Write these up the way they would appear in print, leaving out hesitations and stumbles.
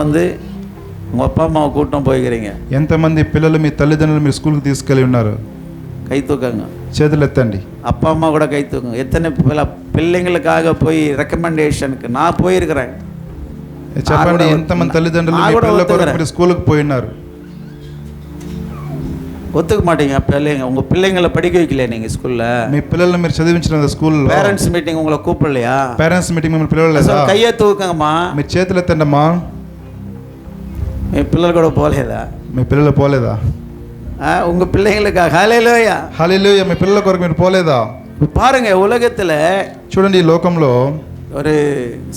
வந்து உங்கள் அப்பா అమ్మాவை கூட்டம் போய்க்கிறீங்க? ఎంతమంది పిల్లలు మీ తల్లిదండ్రులు మీరు స్కూల్కి తీసుకెళ్ళి ఉన్నారు? கை தூக்கங்க. చేతులు ఎత్తండి. அப்பா அம்மா கூட கை தூக்குங்க. எத்தனை பிள்ளைங்களுக்காக போய் ரெக்கமெண்டேஷனுக்கு நான் போயிருக்கிறேன்? చెప్పండి, ఎంతమంది తల్లిదండ్రులు మీ పిల్లల కొరకు మీరు స్కూల్కి పోయినారు? ஒத்துக்க மாட்டீங்க. பிள்ளைங்க, உங்கள் பிள்ளைங்களை படிக்க வைக்கல நீங்கள் ஸ்கூலில்? మీ పిల్లల్ని మీరు చదివించిన స్కూల్లో పేరెంట్స్ మీటింగ్ ఉங்களை కూపడலையா? పేరెంట్స్ మీటింగ్ మిమ్మల్ని పిలవలేదా? கையை తూకమ్మా. మీరు చేతులు ఎత్తండమ్మా. మీ పిల్లలు కూడా పోలేదా? మీ పిల్లలు పోలేదా? உங்கள் பிள்ளைங்களுக்கா? ஹல்லேலூயா. హల్లెలూయా. మీ పిల్లల కొరకు మీరు పోలేదా? பாருங்க, உலகத்துல చూడండి, ఈ లోకంలో ஒரு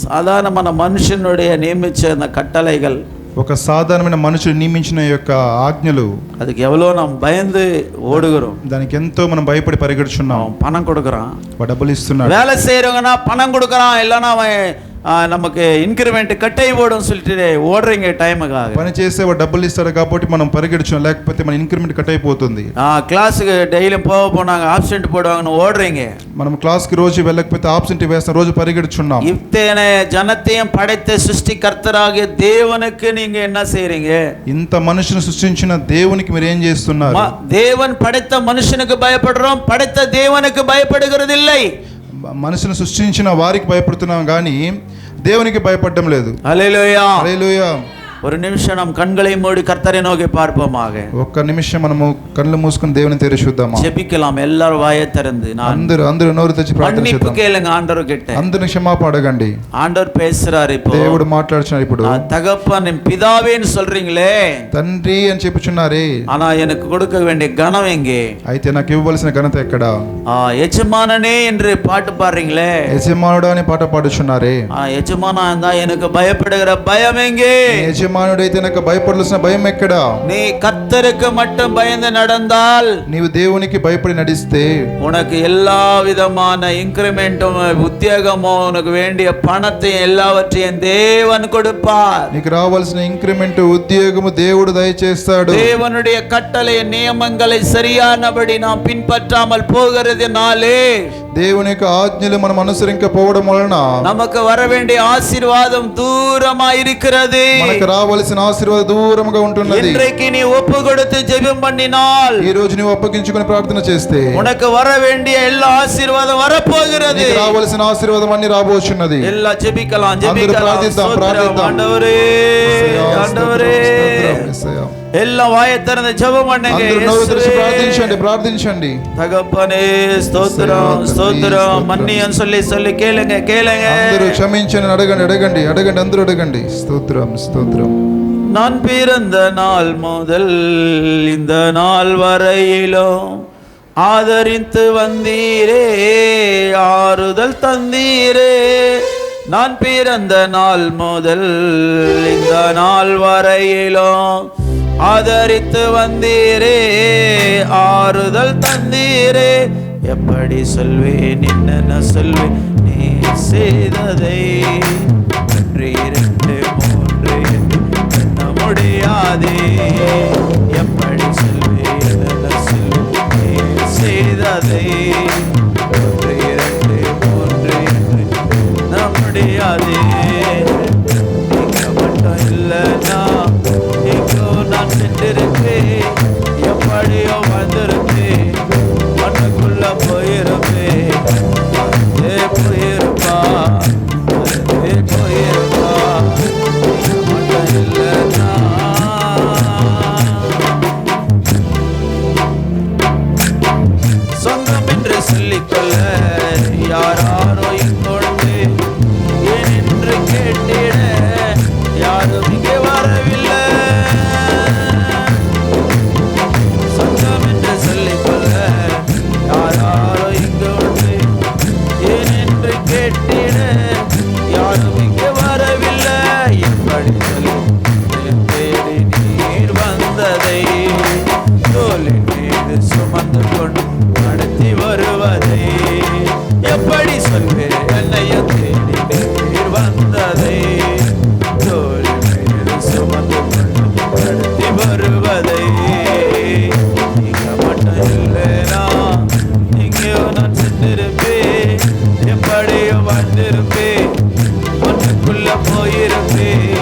సాధారణమైన మనుషునుடைய నియమించే కట్టளைகள், ఒక సాధారణమైన మనుషుడు నియమించిన యొక్క ఆజ్ఞలు, அதுக்கு எவ்வளோ நாம் பயந்து ஓடுகிறோம். దానికి ఎంతో మనం భయపడి పరిగెడుచున్నాం. பணம் கொடுக்குறான், డబ్బులు ఇస్తున్నాడు. வேலை செய்யறவங்கன்னா பணம் கொடுக்குறான், இல்லைன்னா அவன் நமக்கு இன்க்ரிமெண்ட் கட்டை போடும் சொல்லிட்டு ஓடுறீங்க டைமுக்காக. పని చేసేవాడు డబ్బులు ఇస్తాడు కాబట్టి మనం పరిగెడుచున్నాం, లేకపోతే మన ఇన్క్రిమెంట్ కట్ అయిపోతుంది. క్లాసుకి డైలీ పోనాங்க ஆப்சென்ட் போடுவாங்கன்னு ஓடுறீங்க. మనం క్లాస్కి రోజు వెళ్ళకపోతే ఆబ్సెంట్ వేస్తాం, రోజు పరిగెడుచున్నాం. இத்தனை ஜனத்தையும் படைத்த சிருஷ்டிகர்த்தராகிய தேவனுக்கு நீங்க என்ன செய்றீங்க? ఇంత మనుషుని సృష్టించిన దేవునికి మీరు ఏం చేస్తున్నారు? தேவன் படைத்த மனுஷனுக்கு பயப்படுறோம், படைத்த தேவனுக்கு பயப்படுகிறது இல்லை. మనుషుని సృష్టించిన వారికి భయపడుతున్నాం కానీ దేవునికి భయపడడం లేదు. హల్లెలూయా. హల్లెలూయా. ஒரு நிமிஷம் நாம் கண்களை மூடி கர்த்தரை நோக்கி பார்ப்போமாக. ఒక్క నిమిషం మనము కళ్ళు మూసుకొని దేవుని తెరిచి చూద్దామా? జెபிக்கலாம். எல்லாரும் வாயை திறந்து అందరూ నోరు తెరిచి ప్రార్థన చేద్దాం. மன்னிப்பு கேளுங்க ஆண்டவர் கிட்ட. అందరూ క్షమాపణ అడగండి. ஆண்டவர் பேசுறாரு இப்போ. దేవుడు మాట్లాడుచున్నాడు ఇప్పుడు. தகப்பன் பிதாவேன்னு சொல்றீங்களே, తండ్రి అని చెప్పుచున్నారే, ஆனா எனக்கு கொடுக்க வேண்டிய கனம் எங்கே? అయితే నాకు ఇవ్వవలసిన ఘనత ఎక్కడ? యజమాననే என்று பாட்டு பாடுறீங்களே, యజమానుడు అని పాట పాడుచున్నారే, యజమానా இருந்தா எனக்கு பயப்படுகிற பயம் எங்கே? యజమానుడైతే నాకు భయపడాల్సిన భయం ఎక్కడ? நீ கர்த்தருக்கு மட்டும் பயந்து நடந்தால், నీవు దేవునికి భయపడి నడిస్తే உனக்கு எல்லா விதமான இன்கிரிமெண்ட்டும் உத்தியோகமோ உனக்கு வேண்டிய பணத்தை எல்லாவற்றையும் தேவன் கொடுப்பார். నీకు రావాల్సిన ఇంక్రిమెంట్ ఉద్యోగము దేవుడు దయచేస్తాడు. தேவனுடைய கட்டளை நியமங்களை சரியானபடி நாம் பின்பற்றாமல் போகிறதுனாலே, దేవుని యొక్క ఆజ్ఞలు మనం అనుసరించకపోవడం వలన நமக்கு வர வேண்டிய ஆசீர்வாదம் தூரமா இருக்கிறது. మనకు రావాల్సిన ఆశీర్వాదం దూరంగా ఉంటున్నది. இன்றைக்கு நீ ஒப்பு கொடுத்து ஜெபம் பண்ணினால், ఈ రోజు నీవు అప్పగించుకొని ప్రార్థన చేస్తే உனக்கு வர வேண்டிய எல்லா ஆசీర్వాదం வரப்போகிறது. నీకు రావాల్సిన ఆశీర్వాదం అన్ని రాబోచున్నది. எல்லா జెబికలాం ప్రార్థిద్దాం. ஆண்டவரே, ஆண்டவரே, எல்லாம் வாயை திறந்து ஜெபம் பண்ணுங்க. ప్రార్థించండి. தகப்பனே ஸ்தோத்திரம், ஸ்தோத்திரம், மன்னியம் சொல்லி கேளுங்க. అందరూ క్షమించండి, అడగండి. అందరూ అడగండి. స్తోత్రం, స్తోత్రం. நான் பிறந்த நாள் முதல் இந்த நாள் வரையிலும் ஆதரித்து வந்தீரே, ஆறுதல் தந்தீரே. நான் பிறந்த நாள் முதல் இந்த நாள் வரையிலும் ஆதரித்து வந்தீரே, ஆறுதல் தந்தீரே. எப்படி சொல்வேன், என்னென்ன சொல்வேன் நீ செய்ததை? 1 2 3 எண்ண முடியாதே. எப்படி சொல்வேன், என்னென்ன சொல்வேன் நீ செய்ததை? 1 2 3 எண்ண முடியாதே. நீங்க மட்டும் இல்லைன்னா நான் சென்றிருப்பேன், எப்படியோ வந்திருப்பேன், மண்ணுக்குள்ள போயிருப்பேன். போயிருப்பா மட்டும் இல்லைன்னா சொந்தம் என்று சொல்லிக்கொள்ள யாரோ இங்கொண்டு ஏன் என்று கேட்டிட யாரும் இங்கே வரவில்லை. சொந்தம் என்று சொல்லிக்கொள்ள யாரோ இங்கு உண்டு ஏன் என்று கேட்டிட யாரும் இங்கே வரவில்லை. எப்படி சொல்லி தேடி நீர் வந்ததை, தோளின் மீது சுமந்து கொண்டு நடத்தி வருவதை, எப்படி சொல்வேன் என்னையும் தேடி நீர் வந்ததை, தோளின் மீது சுமந்து கொண்டு நடத்தி வருவதை. நீங்க மட்டும் இல்லைனா எங்கேயோ நான் சென்றிருப்பேன், எப்படியோ வந்திருப்பேன், மண்ணுக்குள்ள போயிருப்பேன்.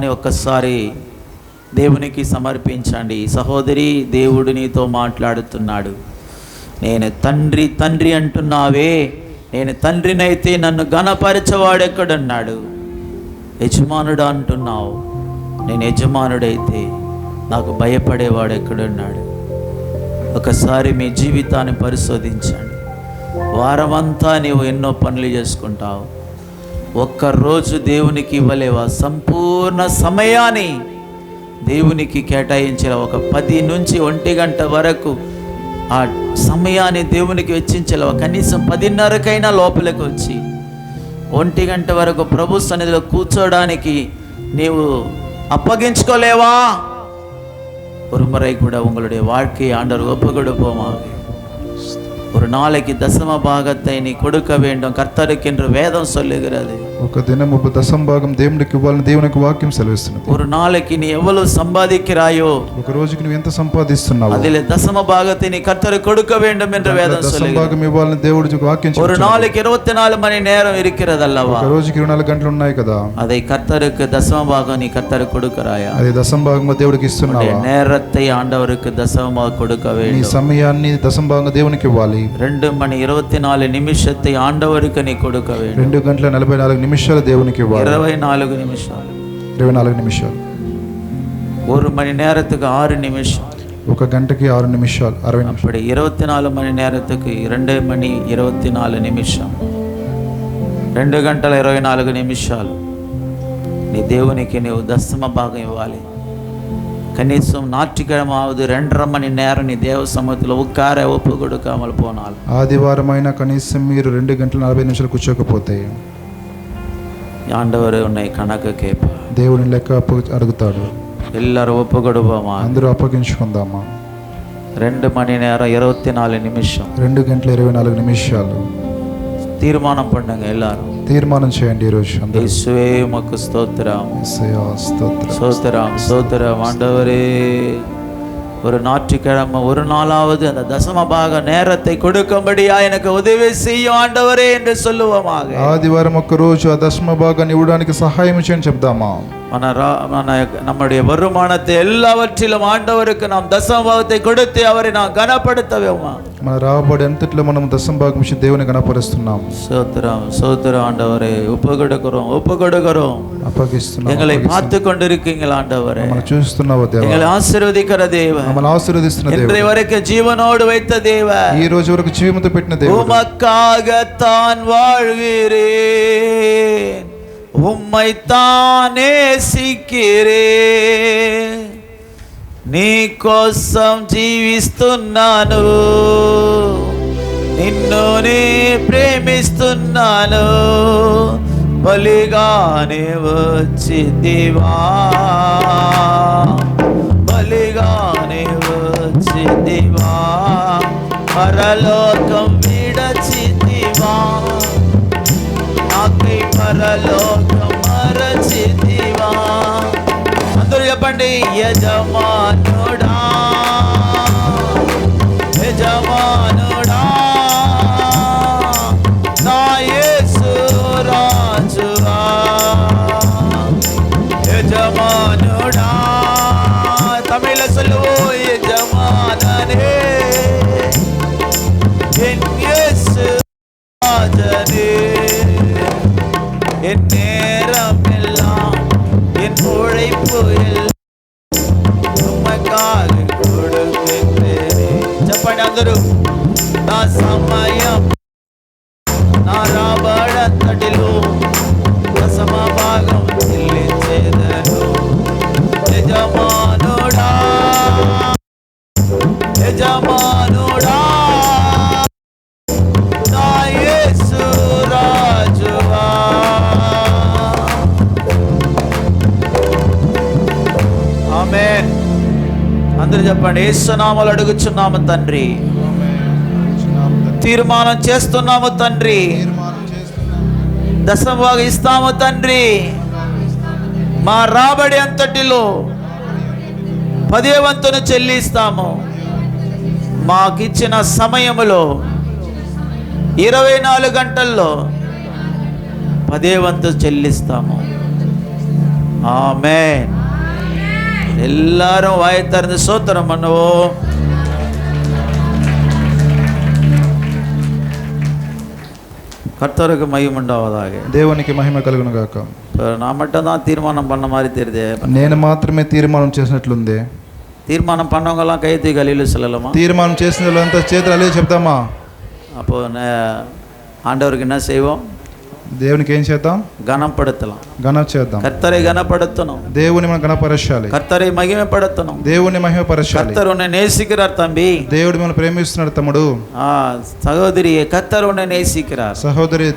జీవితాన్ని ఒక్కసారి దేవునికి సమర్పించండి. సహోదరి, దేవుడు నీతో మాట్లాడుతున్నాడు. నేను తండ్రి తండ్రి అంటున్నావే, నేను తండ్రినైతే నన్ను ఘనపరచవాడెక్కడున్నాడు? యజమానుడు అంటున్నావు, నేను యజమానుడైతే నాకు భయపడేవాడు ఎక్కడున్నాడు? ఒకసారి మీ జీవితాన్ని పరిశోధించండి. వారమంతా నీవు ఎన్నో పనులు చేసుకుంటావు, ఒక్కరోజు దేవునికి ఇవ్వలేవా? సంపూర్ణ సమయాన్ని దేవునికి కేటాయించిన ఒక 10 నుంచి 1 గంట వరకు ఆ సమయాన్ని దేవునికి వెచ్చించలేవా? కనీసం 10:30కైనా లోపలికి వచ్చి 1 గంట వరకు ప్రభు సన్నిధిలో కూర్చోడానికి నీవు అప్పగించుకోలేవా? ஒரு முறை கூட உங்களுடைய வாழ்க்கையை ஆண்டவர் ஒப்பு கொடுப்போமாக. ஒரு நாளைக்கு தசம பாகத்தை நீ கொடுக்க வேண்டும், கர்த்தருக்கு என்று வேதம் சொல்லுகிறது. ఒక దినం దశమ భాగం దేవునికి ఇవ్వాలని దేవునికి వాక్యం సెలవిస్తున్నది. ஒரு நாளைக்கு நீ எவ்வளவு சம்பாதிக்கிறாயோ, ఒక రోజుకి నువ్వు ఎంత సంపాదిస్తున్నావో அதிலே தசம பாகத்தை நீ கர்த்தருக்கு கொடுக்க வேண்டும் என்று வேதம் దశమ சொல்லுகிறது. భాగం ఇవ్వాలని దేవుడికి వాక్యం ஒரு நாளைக்கு 24 மணி நேரம் இருக்கிறது அல்லவா? ఒక రోజుకి 24 గంటలు ఉన్నాయి కదా. அதை கர்த்தருக்கு தசம பாகம் நீ கர்த்தருக்கு கொடுக்கறாயா? అది దశమ భాగంగా దేవుడికి ఇస్తున్నావా? நேரத்தை ஆண்டவருக்கு தசமமாக கொடுக்க నీ வேண்டும். సమయాన్ని దశమ భాగంగా దేవునికి ఇవ్వాలి. 2:24 ஆண்டவருக்கு நீ கொடுக்க வேண்டும். 2:44 నిమిషాలు దేవునికి ఇవ్వాలి. 24 నిమిషాలు. 24 నిమిషాలు. 1 மணி நேரத்துக்கு 6 நிமிஷம். ఒక గంటకి 6 నిమిషాలు, 60 నిమిషాలు. அப்படி 24 மணி நேரத்துக்கு 2:24 నిమిషం. 2 గంటల 24 నిమిషాలు నీ దేవునికి నీవు దశమ భాగం ఇవ్వాలి. కనీసం ஞாயிற்றுக்கிழமாவது 2.5 மணி நேரம் నీ దేవ సముఖంలో ఉక్కార ఒప్పు కొడుకామలు పోనాలి. ఆదివారమైన కనీసం మీరు 2 గంటల 40 నిమిషాలు కూర్చోకపోతే ఆండవరు ఉన్నాయి కణకు కేప, దేవుని లెక్క అడుగుతాడు. ఎల్లరూ ఒప్పు కొడుకోమా, అందరూ అప్పగించుకుందామా. 2 மணி நேரம் 24 నిమిషం. 2 గంటల 24 నిమిషాలు. తీర్మానం పండుగ எல்லாரும் తీర్మానం చేయండి ఈరోజు. యేసువే ఉమకు స్తోత్రం, యేసయ్యా స్తోత్రం, స్తోత్రం, స్తోత్రం. ఆண்டவரே, ஒரு ஞாயிற்றுக்கிழமை ஒரு நாளாவது அந்த தசம பாக நேரத்தை கொடுக்கும்படியா எனக்கு உதவி செய்யும் ஆண்டவரே என்று சொல்லுவோமாக. ఆదివారం ఒక్క రోజు ఆ దశమ భాగాన్ని ఇవ్వడానికి సహాయం చేయని చెప్దామా. நம்முடைய வருமானத்தை எல்லாவற்றிலும் ஆண்டவருக்கு நாம் தசம பாகத்தை கொடுத்து அவரை நாம் கனப்படுத்தவேமா. మన రాబడి అంతట్లో మనం దశమ భాగం ఇచ్చి దేవుని గణపరుస్తున్నాం. స్తోత్రం, స్తోత్రం. ஆண்டவரே, ஒப்பு கொடுக்கிறோம். అప్పగిస్తున్నాం. எங்களை பார்த்து கொண்டிருக்கீங்களா ஆண்டவரே? మనం చూస్తున్నావా దేవా? எங்களை ஆசீర్వதிக்கிற தேவன், మమ్మల్ని ఆశీర్వదిస్తున్న దేవుడు, இன்றைய வரைக்கும் ஜீவனோடு வைத்த தேவன், ఈ రోజు వరకు జీవంతో పెట్టిన దేవుడు, உமக்காகத்தான் வாழ்கிறேன், உம்மைத்தான் நேசிக்கிறேன், నీ కోసం జీవిస్తున్నాను, నిన్ను నే ప్రేమిస్తున్నాను, బలిగానే వచ్చితివా, బలిగానే వచ్చితివా, పరలోకం విడచితివా, నాకై పరలోకం మరచితివా. అందరూ చెప్పండి, యజమానుడా, యజమానుడా, నా యేసు రాజువా, యజమానుడా. தமிழ்ல சொல்லுவோம், యజమాననే, என் యేసు ராஜனே, என் நேரம் எல்லாம் என் உழைப்பு எல்லாம் உமக்காக கொடுக்கிறேன். చెప్పండి అందరూ, నా సమయం నా రాబడంతటిలో దశమ భాగం చెల్లించేదను. యజమానుడా, యజమానుడా, నా యేసు రాజువా. ఆమేన్. అందరూ చెప్పండి, యేసు నామములో అడుగుచున్నాము తండ్రి, తీర్మానం చేస్తున్నాము తండ్రి, దశమ భాగం ఇస్తాము తండ్రి, మా రాబడి అంతటిలో 10వ వంతును చెల్లిస్తాము. మాకిచ్చిన సమయములో 24 గంటల్లో 10వ వంతు చెల్లిస్తాము. ஆமென். எல்லாரும் வாயை திறந்து ஸ்தோத்திரம் பண்ணுவோம். கர்த்தருக்கு மகிமை உண்டாவதாக. దేవునికి మహిమ కలుగును గాక. இப்போ நான் மட்டும் தான் தீர்மானம் பண்ண மாதிரி தெரியுது. నేను మాత్రమే తీర్మానం చేసినట్లుంది. தீர்மானம் பண்ணவங்கலாம் கை தூக்கி அழியில சொல்லலாமா? తీర్మానం చేసిన వాళ్ళంతా చేతులు అలే చెప్తామా? அப்போ ஆண்டவருக்கு என்ன செய்வோம்? దేవునికి ఏం చేద్దాం? கனப்படுத்தலாம். ఘనం చేద్దాం. கர்த்தரை கனப்படுத்தணும். దేవుని మనం గణపరచాలి. கர்த்தரை మహిమపడతணும். దేవుని మహిమపరచాలి. கர்த்தர் உன்னை நேசிக்கிறார் தம்பி. దేవుడు మనల్ని ప్రేమిస్తున్నాడు తమ్ముడు. சகோதரியே, கர்த்தர் உன்னை நேசிக்கிறார். సహోదరి,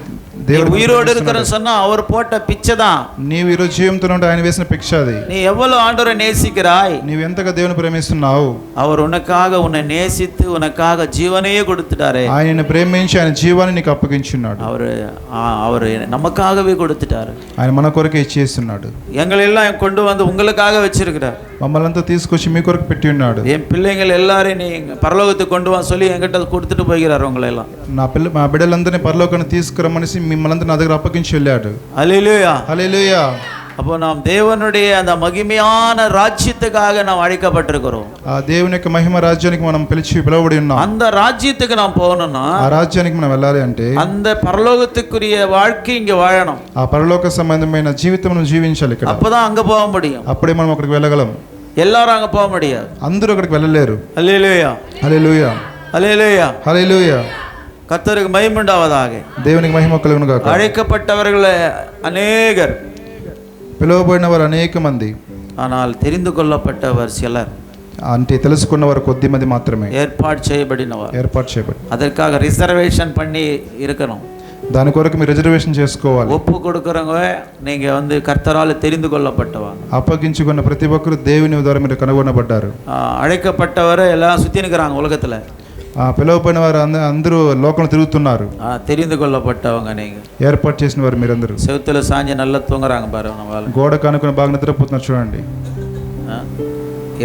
దేవుడు உயிரோடு இருக்கிறன்னு சொன்னா அவர் போட்ட பிச்சை தான். నీవు ఈరోజు జీవంతో ఉంటే ఆయన వేసిన భిక్ష అది. நீ எவ்வளவு ஆண்டவரை நேசிக்கிறாய், నీవు ఎంతగా దేవుని ప్రేమిస్తున్నావు. அவர் உனக்காக உன்னை நேசித்து உனக்காக ஜீவனையே கொடுத்துட்டாரே. ఆయన ప్రేమించి ఆయన జీవాన్ని నీకు అప్పగించున్నాడు. அவர் நமக்காகவே கொடுத்துட்டாரு. ఆయన మన కొరకే ఇచ్చేస్తున్నాడు. எங்களை எல்லாம் கொண்டு வந்து உங்களுக்காக வச்சிருக்கிறார். మమ్మల్ని అంతా తీసుకొచ్చి మీ కొరకు పెట్టి ఉన్నాడు. என் பிள்ளைகள் எல்லாரையும் நீ பரலோகத்துக்கு கொண்டு வா சொல்லி என்கிட்ட கொடுத்துட்டு போகிறார். உங்களை எல்லாம் మా బిడ్డలందరినీ పరలోకానికి తీసుకురమ్మనేసి మిమ్మల్ని అందరినీ నా దగ్గర అప్పగించి వెళ్ళాడు. హల్లెలూయా, హల్లెలూయా. அப்போ நாம் தேவனுடைய அந்த மகிமையான ராஜ்யத்துக்காக நாம் அழைக்கப்பட்டிருக்கிறோம். ఆ దేవుని యొక్క మహిమ రాజ్యానికి మనం పిలువబడి ఉన్నాం. அந்த ராஜ்யத்துக்கு நாம் போகணும்னா, ఆ రాజ్యానికి మనం వెళ్ళాలి అంటే அந்த பரலோகத்துக்குரிய வாழ்க்கை இங்க வாழணும். ఆ పరలోక సంబంధమైన జీవితం మనం జీవించాలి ఇక్కడ. அப்பதான் அங்க போக முடியும். అప్పుడే మనం అక్కడికి వెళ్ళగలం. எல்லாரும் அங்க போக முடியாது. అందరూ అక్కడికి వెళ్ళలేరు. హల్లెలూయా, హల్లెలూయా, హల్లెలూయా, హల్లెలూయా. கர்த்தருக்கு மகிமை உண்டாவதாக. దేవునికి మహిమ కలుగును గాక. அழைக்கப்பட்டவர்கள் அநேகர், పిలువబడిన వారు అనేక మంది, ஆனால் தெரிந்து கொள்ளப்பட்டவர் சிலர். అంటే తెలుసుకున్న వారు కొద్ది మంది మాత్రమే ஏற்பாடு செய்யப்படினவர். ఏర్పాటు చేయబడి அதற்காக ரிசர்வேஷன் பண்ணி இருக்கணும். దాని కొరకు మీరు రిజర్వేషన్ చేసుకోవాలి. ஒப்பு கொடுக்கறவங்க நீங்க கர்த்தரால் தெரிந்து கொள்ளப்பட்டவா. అప్పగించుకున్న ప్రతి ఒక్కరు దేవుని ద్వారా మీరు కనుగొనబడ్డారు. அழைக்கப்பட்டவர் எல்லாம் சுத்தி நிற்கிறாங்க உலகத்துல. పిలువబడిన వారు అందరూ లోకంలో తిరుగుతున్నారు. தெரிந்து கொள்ளப்பட்டவங்க நீங்க. ఏర్పాటు చేసిన వారు మీరందరూ. செவுத்துல சாஞ்சி நல்லா தூங்குறாங்க பாரு. గోడ కానుకొని బాగా నిద్రపోతున్నారు చూడండి.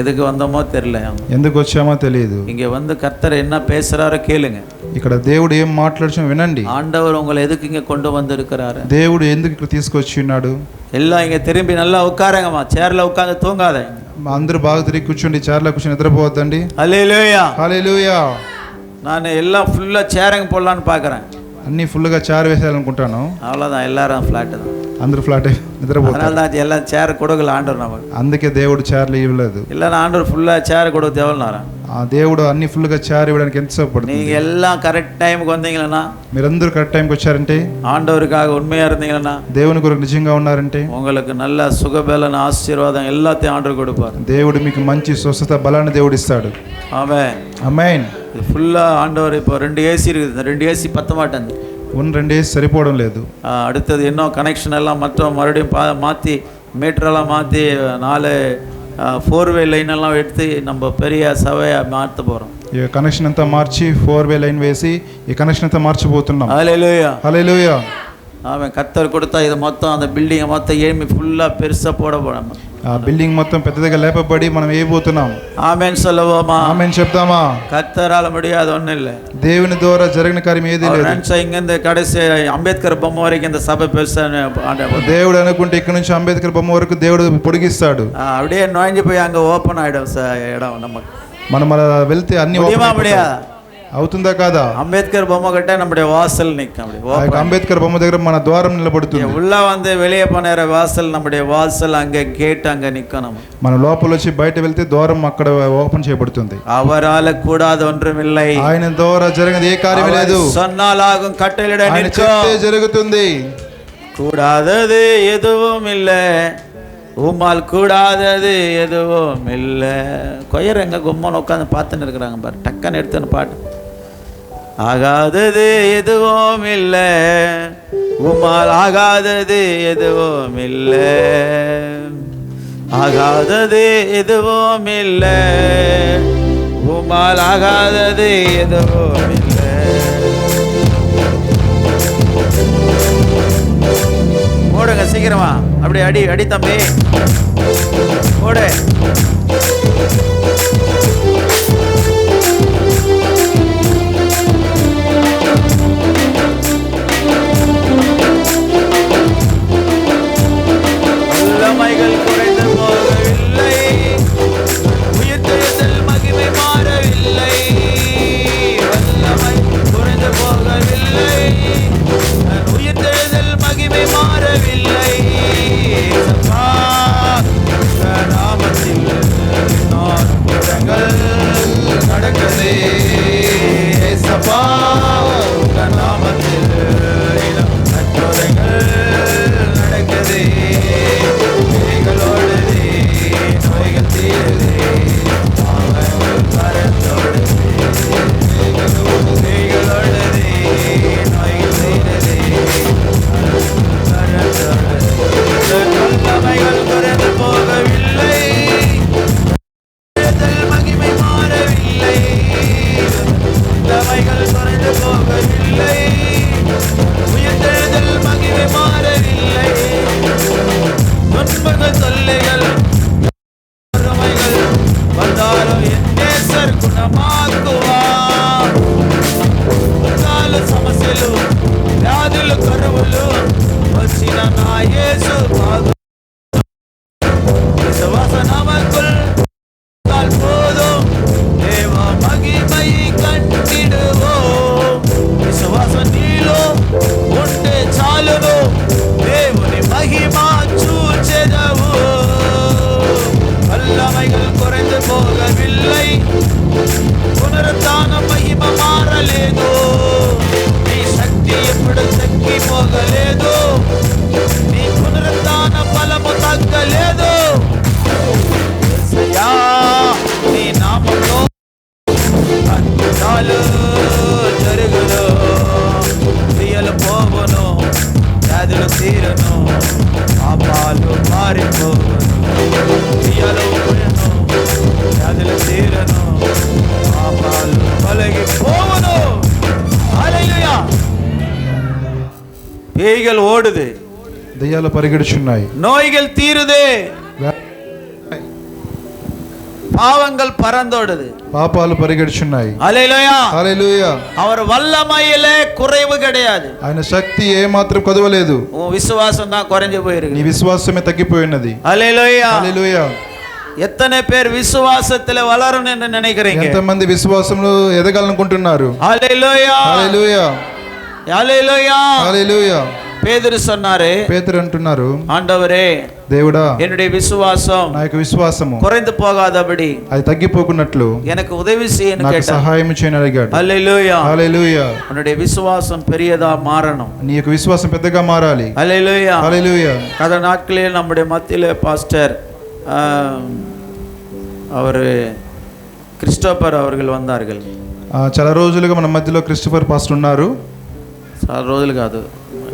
எதுக்கு வந்தோமோ தெரியல, ఎందుకు వచ్చామో తెలియదు. இங்க கர்த்தர் என்ன பேசுறாரோ கேளுங்க. ఇక్కడ దేవుడు ఏం మాట్లాడుచో వినండి. ஆண்டவர் உங்களை எதுக்கு இங்க கொண்டு வந்திருக்கிறாரு, దేవుడు ఎందుకు ఇక్కడ తీసుకొచ్చి ఉన్నాడు. எல்லாம் இங்க திரும்பி நல்லா உட்காருங்கம்மா. சேர்ல உட்கார்ந்து தூங்காத. అందరూ బాగా తిరిగి కూర్చోండి. చైర్లో కూర్చొని నిద్రపోవద్దండి. హల్లెలూయా, హల్లెలూయా. நான் எல்லாம் ஃபுல்லா சேருங்க போடலான்னு பார்க்குறேன். అన్ని ఫుల్గా చార్ వేసేయాలనుకుంటాను. அவ்வளோதான், எல்லாரும் ஃப்ளாட்டு தான். అందరూ ఫ్లాట్ నిద్రపోతారు. அதனால தான் எல்லாம் சேர் கொடுக்கல ஆண்டவர் நமக்கு. అందుకే దేవుడు చార్లు ఇవ్వలేదు. இல்லைன்னா ஆண்டவர் ஃபுல்லாக சேர் கொடுக்க தேவைன்னாரா. ఆ దేవుడు అన్ని ఫుల్గా చార్ ఇవ్వడానికి ఎంత సేపడుతుంది. நீங்கள் எல்லாம் கரெக்ட் டைமுக்கு வந்தீங்கன்னா, మీరందరూ కరెక్ట్ టైంకి వచ్చారంటే, ஆண்டவருக்காக உண்மையாக இருந்தீங்கன்னா, దేవుని కొరకు నిజంగా ఉన్నారంటే, உங்களுக்கு நல்ல சுகபலன ஆசீர்வாதம் எல்லாத்தையும் ஆண்டவர் கொடுப்பார். దేవుడు మీకు మంచి స్వస్థత బలాన్ని దేవుడు ఇస్తాడు. ஆமென், ఆమేన్. ஃபுல்லாக ஆண்டவர் இப்போ 2 ஏசி இருக்குது. 2 ஏசி பத்த மாட்டேங்குது. ఉన్న 2 ఏసీ సరిపోవడం లేదు. அடுத்தது இன்னும் கனெக்ஷன் எல்லாம் மறுபடியும் மாற்றி மீட்டரெல்லாம் மாற்றி 4 4-வே லைன் எல்லாம் எடுத்து நம்ம பெரிய சபையை மாற்ற போகிறோம். ఈ కనెక్షన్ అంతా మార్చి 4-వే లైన్ వేసి ఈ కనెక్షన్ అంతా మార్చిపోతున్నాం. హల్లెలూయా, హల్లెలూయా. ஆமாம், கர்த்தர் கொடுத்தா இது மொத்தம் அந்த பில்டிங்கை மொத்தம் ஏமி ஃபுல்லாக பெருசாக போடணும். ఆ బిల్డింగ్ మొత్తం పెద్దదిగా లేపబడి మనం వేయబోతున్నాం. ఆమేన్ சொல்லுவோமா? ఆమేన్ చెప్తామా? கர்த்தரால முடியாது ஒன்றும் இல்லை. దేవుని ద్వారా జరిగిన కార్యం ఏది లేదు. இங்கிருந்து கடைசி అంబేద్కర్ బొమ్మ వరకు இந்த సభ பெருசாக దేవుడు అనుకుంటే ఇక్కడ నుంచి అంబేద్కర్ బొమ్మ వరకు దేవుడు పొడిగిస్తాడు. அப்படியே நுழைஞ்சு போய் அங்கே ஓப்பன் ஆகிடும் இடம் நமக்கு. మనం అలా వెళ్తే అన్ని முடியாது. అవుతుందా కాదా? అంబేద్కర్ బొమ్మ కట్టే நம்முடைய వాசல் நிற்கும். అంబేద్కర్ బొమ్మ దగ్గర మన ద్వారం నిలబడుతుంది. உள்ள வந்து வெளியே போன வாசல் நம்முடைய வாசல் அங்கே கேட் அங்கே நிற்கணும். మన లోపల వచ్చి బయట వెళ్తే ద్వారం అక్కడ ఓపెన్ చేయబడుతుంది. அவரால கூடாத ஒன்றுமில்லை. ఆయన ద్వారా జరిగినది ఏ కార్యం లేదు. சொன்னால் ஆகும், கட்டளையிட నిற்கும், జరుగుతుంది. கூடாதது எதுவும் இல்லை, உம்மால் கூடாதது எதுவும் இல்லை. கொயர் எங்க கும்மன் உட்காந்து பார்த்துன்னு இருக்கிறாங்க பாரு. டக்குன்னு எடுத்துன்னு பாட்டு. ஆகாதது எதுவும் இல்லை, உம்மால் ஆகாதது எதுவும் இல்லை, ஆகாதது எதுவும் இல்லை, உம்மால் ஆகாதது எதுவும் இல்லை. ஓடுங்க சீக்கிரமா, அப்படி அடி அடி தம்பி, ஓடு. வல்லமைகள் పెరుగును, క్రియలు పోవును, వ్యాధులు తీరును, పాపాలు మారిపోవును. క్రియలు పోవును, వ్యాధులు తీరును, పాపాలు తొలగిపోవును. హల్లెలూయా. பேய்கள் ஓடுது, దెయ్యాలు పరిగెడుచున్నాయి, நோய்கள் தீருது, பாவங்கள் பறந்தோடுது, పాపాలు పరిగెడుచున్నాయి. ஹல்லேலூயா. హల్లెలూయా. அவர் வல்லமையிலே குறைவு கிடையாது. ఆయన శక్తి ఏ మాత్రం కొదవలేదు. உன் விசுவாசம் தான் குறைஞ்சு నీ போயிருக்கு. విశ్వాసమే తగ్గిపోయినది. ஹல்லேலூயா. హల్లెలూయా. எத்தனை பேர் விசுவாசத்துல வளரணும் என்று நினைக்கிறீங்க? ఎంతమంది విశ్వాసంలో ఎదగాలనుకుంటున్నారు? ஹல்லேலூயா. హల్లెలూయా. ஹல்லேலூயா. హల్లెలూయా. பேதுரு சொன்னாரு, పేతురు అంటున్నారు, ஆண்டவரே దేవుడా என்னுடைய விசுவாசம் నా యొక్క విశ్వాసము குறைந்து போகாதபடி అది తగ్గిపోకున్నట్లు எனக்கு ఉదவி చేయను నాకు கேட்டார். సహాయం చేయని అడిగాడు. హల్లెలూయా. హల్లెలూయా. உன்னுடைய விசுவாசம் பெரியதா மாறணும். నీ యొక్క విశ్వాసం పెద్దగా మారాలి. ஹல்லேலூயா. హల్లెలూయా. கடந்த நாட்களில் நம்முடைய மத்தியில பாஸ்டர் அவர் கிறிஸ்டோபர் அவர்கள் வந்தார்கள். చాలా రోజులుగా మన మధ్యలో క్రిస్టోఫర్ పాస్టర్ ఉన్నారు. చాలా రోజులు కాదు,